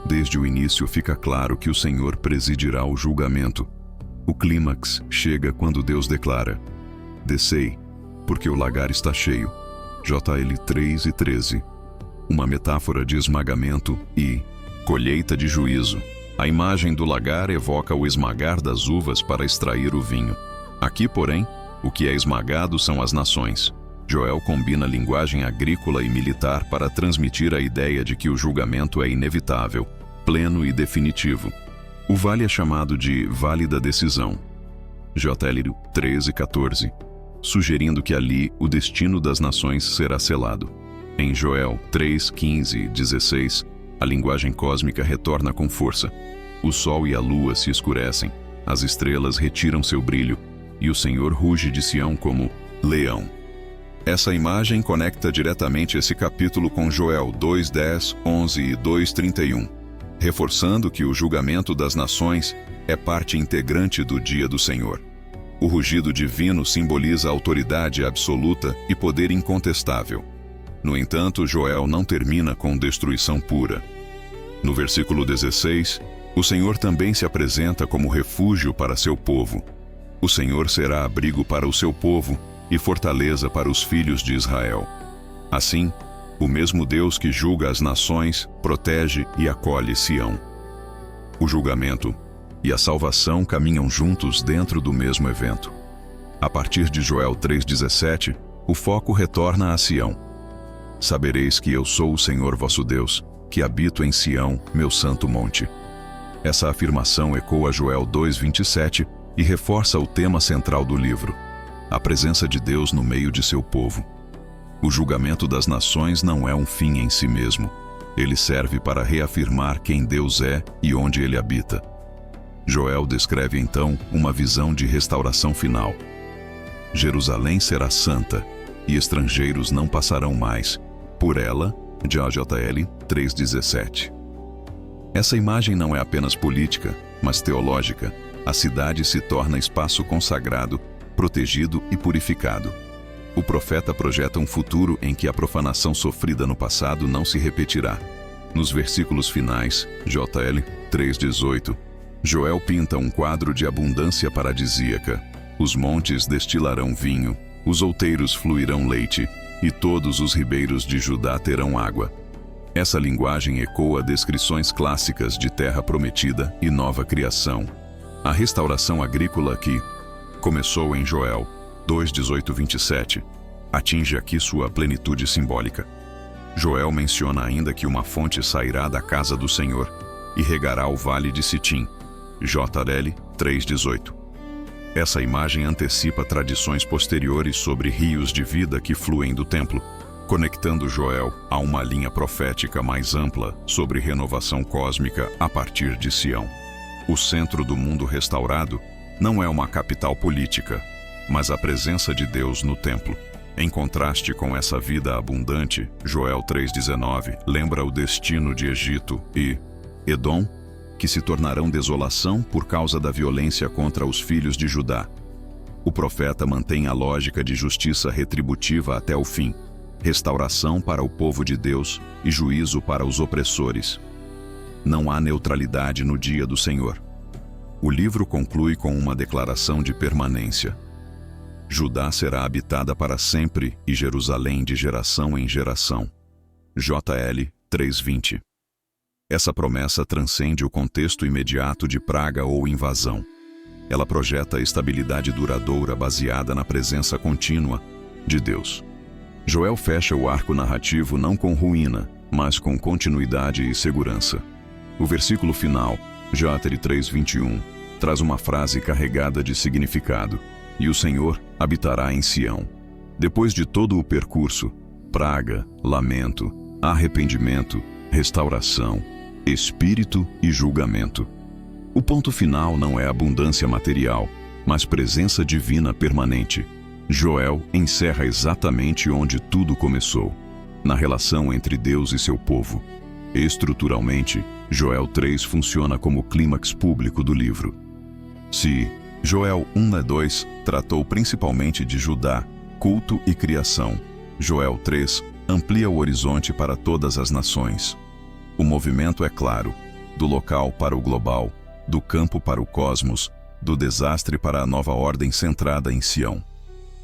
Desde o início fica claro que o Senhor presidirá o julgamento. O clímax chega quando Deus declara: "Descei, porque o lagar está cheio." JL 3:13. Uma metáfora de esmagamento e colheita de juízo. A imagem do lagar evoca o esmagar das uvas para extrair o vinho. Aqui, porém, o que é esmagado são as nações. Joel combina linguagem agrícola e militar para transmitir a ideia de que o julgamento é inevitável, pleno e definitivo. O vale é chamado de Vale da Decisão. JL 13:14, sugerindo que ali o destino das nações será selado. Em Joel 3:15 e 16, a linguagem cósmica retorna com força. O sol e a lua se escurecem, as estrelas retiram seu brilho, e o Senhor ruge de Sião como leão. Essa imagem conecta diretamente esse capítulo com Joel 2:10, 11 e 2:31, reforçando que o julgamento das nações é parte integrante do dia do Senhor. O rugido divino simboliza autoridade absoluta e poder incontestável. No entanto, Joel não termina com destruição pura. No versículo 16, o Senhor também se apresenta como refúgio para seu povo. O Senhor será abrigo para o seu povo e fortaleza para os filhos de Israel. Assim, o mesmo Deus que julga as nações protege e acolhe Sião. O julgamento e a salvação caminham juntos dentro do mesmo evento. A partir de Joel 3:17, o foco retorna a Sião. Sabereis que eu sou o Senhor vosso Deus, que habito em Sião, meu santo monte. Essa afirmação ecoa Joel 2:27 e reforça o tema central do livro: a presença de Deus no meio de seu povo. O julgamento das nações não é um fim em si mesmo. Ele serve para reafirmar quem Deus é e onde ele habita. Joel descreve então uma visão de restauração final. Jerusalém será santa, e estrangeiros não passarão mais por ela, de AJL 3:17. Essa imagem não é apenas política, mas teológica. A cidade se torna espaço consagrado, protegido e purificado. O profeta projeta um futuro em que a profanação sofrida no passado não se repetirá. Nos versículos finais, JL 3:18, Joel pinta um quadro de abundância paradisíaca. Os montes destilarão vinho, os outeiros fluirão leite, e todos os ribeiros de Judá terão água. Essa linguagem ecoa descrições clássicas de terra prometida e nova criação. A restauração agrícola que começou em Joel 2:18-27, atinge aqui sua plenitude simbólica. Joel menciona ainda que uma fonte sairá da casa do Senhor e regará o vale de Sitim, JL 3:18. Essa imagem antecipa tradições posteriores sobre rios de vida que fluem do templo, conectando Joel a uma linha profética mais ampla sobre renovação cósmica a partir de Sião. O centro do mundo restaurado não é uma capital política, mas a presença de Deus no templo. Em contraste com essa vida abundante, Joel 3:19 lembra o destino de Egito e Edom, que se tornarão desolação por causa da violência contra os filhos de Judá. O profeta mantém a lógica de justiça retributiva até o fim, restauração para o povo de Deus e juízo para os opressores. Não há neutralidade no dia do Senhor. O livro conclui com uma declaração de permanência. Judá será habitada para sempre e Jerusalém de geração em geração. JL 3:20. Essa promessa transcende o contexto imediato de praga ou invasão. Ela projeta estabilidade duradoura baseada na presença contínua de Deus. Joel fecha o arco narrativo não com ruína, mas com continuidade e segurança. O versículo final, JL 3:21, traz uma frase carregada de significado: e o Senhor habitará em Sião. Depois de todo o percurso, praga, lamento, arrependimento, restauração, espírito e julgamento. O ponto final não é abundância material, mas presença divina permanente. Joel encerra exatamente onde tudo começou, na relação entre Deus e seu povo. Estruturalmente, Joel 3 funciona como o clímax público do livro. Se Joel 1:2 tratou principalmente de Judá, culto e criação, Joel 3 amplia o horizonte para todas as nações. O movimento é claro, do local para o global, do campo para o cosmos, do desastre para a nova ordem centrada em Sião.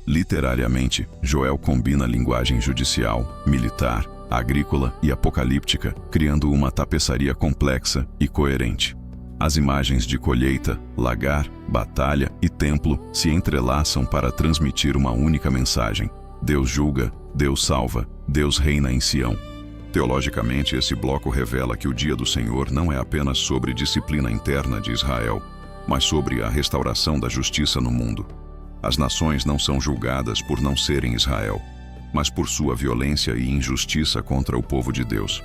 Literariamente, Joel combina linguagem judicial, militar, agrícola e apocalíptica, criando uma tapeçaria complexa e coerente. As imagens de colheita, lagar, batalha e templo se entrelaçam para transmitir uma única mensagem: Deus julga, Deus salva, Deus reina em Sião. Teologicamente, esse bloco revela que o dia do Senhor não é apenas sobre disciplina interna de Israel, mas sobre a restauração da justiça no mundo. As nações não são julgadas por não serem Israel, mas por sua violência e injustiça contra o povo de Deus.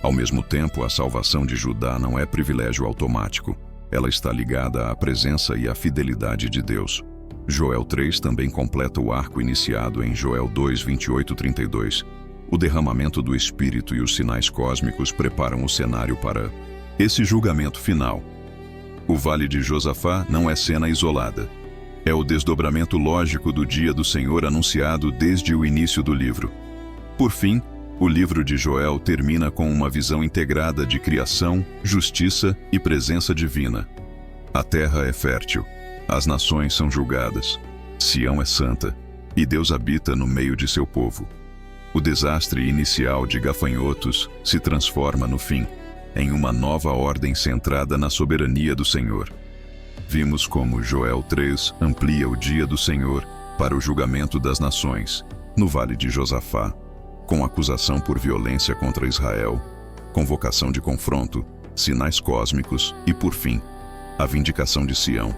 Ao mesmo tempo, a salvação de Judá não é privilégio automático. Ela está ligada à presença e à fidelidade de Deus. Joel 3 também completa o arco iniciado em Joel 2, 28-32. O derramamento do Espírito e os sinais cósmicos preparam o cenário para esse julgamento final. O Vale de Josafá não é cena isolada. É o desdobramento lógico do dia do Senhor anunciado desde o início do livro. Por fim, o livro de Joel termina com uma visão integrada de criação, justiça e presença divina. A terra é fértil, as nações são julgadas, Sião é santa, e Deus habita no meio de seu povo. O desastre inicial de gafanhotos se transforma no fim, em uma nova ordem centrada na soberania do Senhor. Vimos como Joel 3 amplia o dia do Senhor para o julgamento das nações, no Vale de Josafá, com acusação por violência contra Israel, convocação de confronto, sinais cósmicos e, por fim, a vindicação de Sião,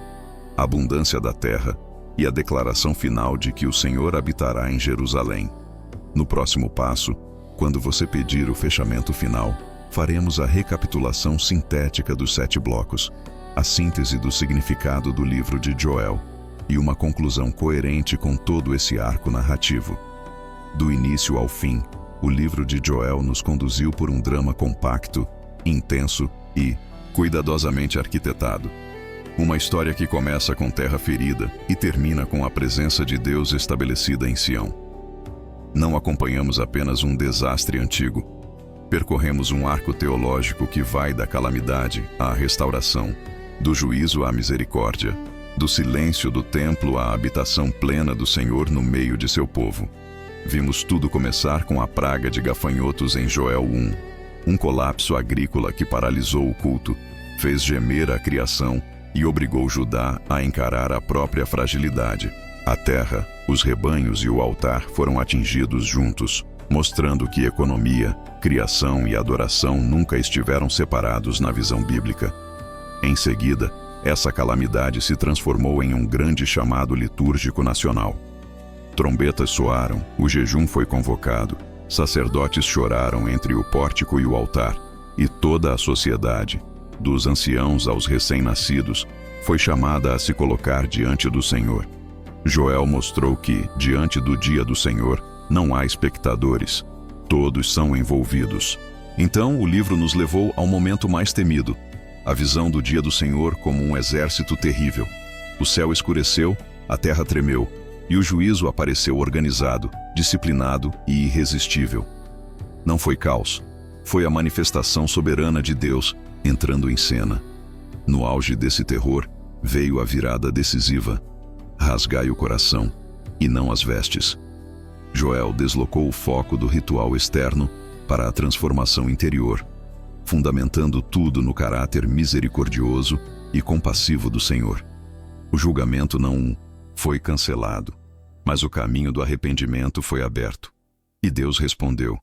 a abundância da terra e a declaração final de que o Senhor habitará em Jerusalém. No próximo passo, quando você pedir o fechamento final, faremos a recapitulação sintética dos 7 blocos, a síntese do significado do livro de Joel e uma conclusão coerente com todo esse arco narrativo. Do início ao fim, o livro de Joel nos conduziu por um drama compacto, intenso e cuidadosamente arquitetado. Uma história que começa com terra ferida e termina com a presença de Deus estabelecida em Sião. Não acompanhamos apenas um desastre antigo. Percorremos um arco teológico que vai da calamidade à restauração, do juízo à misericórdia, do silêncio do templo à habitação plena do Senhor no meio de seu povo. Vimos tudo começar com a praga de gafanhotos em Joel 1, um colapso agrícola que paralisou o culto, fez gemer a criação e obrigou Judá a encarar a própria fragilidade. A terra, os rebanhos e o altar foram atingidos juntos, mostrando que economia, criação e adoração nunca estiveram separados na visão bíblica. Em seguida, essa calamidade se transformou em um grande chamado litúrgico nacional. Trombetas soaram, o jejum foi convocado, sacerdotes choraram entre o pórtico e o altar, e toda a sociedade, dos anciãos aos recém-nascidos, foi chamada a se colocar diante do Senhor. Joel mostrou que, diante do dia do Senhor, não há espectadores, todos são envolvidos. Então o livro nos levou ao momento mais temido, a visão do dia do Senhor como um exército terrível. O céu escureceu, a terra tremeu, e o juízo apareceu organizado, disciplinado e irresistível. Não foi caos, foi a manifestação soberana de Deus entrando em cena. No auge desse terror, veio a virada decisiva. Rasgai o coração, e não as vestes. Joel deslocou o foco do ritual externo para a transformação interior, fundamentando tudo no caráter misericordioso e compassivo do Senhor. O julgamento não foi cancelado, mas o caminho do arrependimento foi aberto. E Deus respondeu.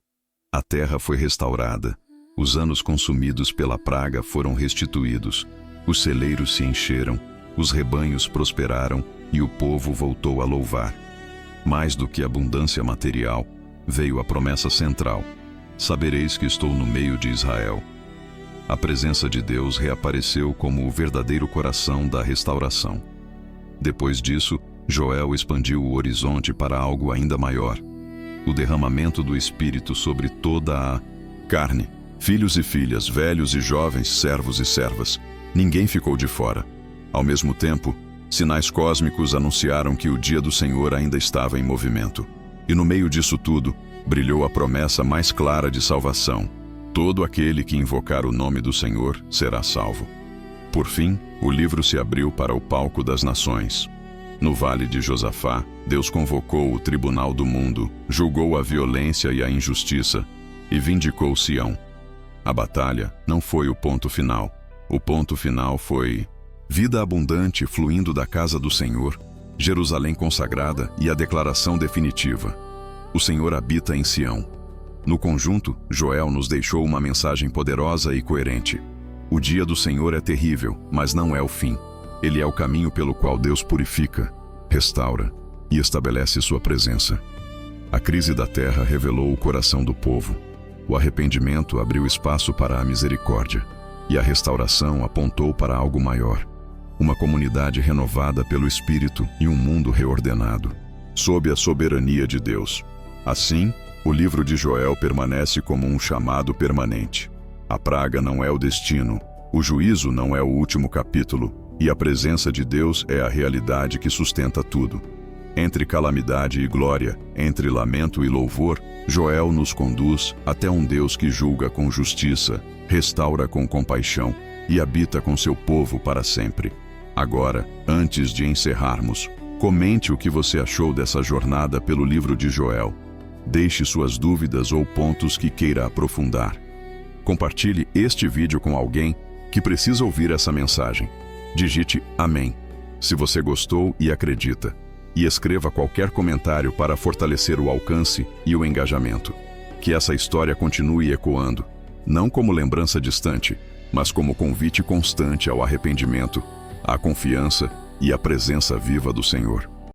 A terra foi restaurada, os anos consumidos pela praga foram restituídos, os celeiros se encheram, os rebanhos prosperaram e o povo voltou a louvar. Mais do que abundância material, veio a promessa central: sabereis que estou no meio de Israel. A presença de Deus reapareceu como o verdadeiro coração da restauração. Depois disso, Joel expandiu o horizonte para algo ainda maior: o derramamento do Espírito sobre toda a carne, filhos e filhas, velhos e jovens, servos e servas. Ninguém ficou de fora. Ao mesmo tempo, sinais cósmicos anunciaram que o dia do Senhor ainda estava em movimento. E no meio disso tudo, brilhou a promessa mais clara de salvação: todo aquele que invocar o nome do Senhor será salvo. Por fim, o livro se abriu para o palco das nações. No Vale de Josafá, Deus convocou o tribunal do mundo, julgou a violência e a injustiça, e vindicou Sião. A batalha não foi o ponto final. O ponto final foi vida abundante fluindo da casa do Senhor, Jerusalém consagrada e a declaração definitiva: o Senhor habita em Sião. No conjunto, Joel nos deixou uma mensagem poderosa e coerente. O dia do Senhor é terrível, mas não é o fim. Ele é o caminho pelo qual Deus purifica, restaura e estabelece sua presença. A crise da terra revelou o coração do povo. O arrependimento abriu espaço para a misericórdia, e a restauração apontou para algo maior: uma comunidade renovada pelo Espírito e um mundo reordenado, sob a soberania de Deus. Assim, o livro de Joel permanece como um chamado permanente. A praga não é o destino, o juízo não é o último capítulo, e a presença de Deus é a realidade que sustenta tudo. Entre calamidade e glória, entre lamento e louvor, Joel nos conduz até um Deus que julga com justiça, restaura com compaixão e habita com seu povo para sempre. Agora, antes de encerrarmos, comente o que você achou dessa jornada pelo livro de Joel. Deixe suas dúvidas ou pontos que queira aprofundar. Compartilhe este vídeo com alguém que precisa ouvir essa mensagem. Digite Amém se você gostou e acredita, e escreva qualquer comentário para fortalecer o alcance e o engajamento. Que essa história continue ecoando, não como lembrança distante, mas como convite constante ao arrependimento, à confiança e à presença viva do Senhor.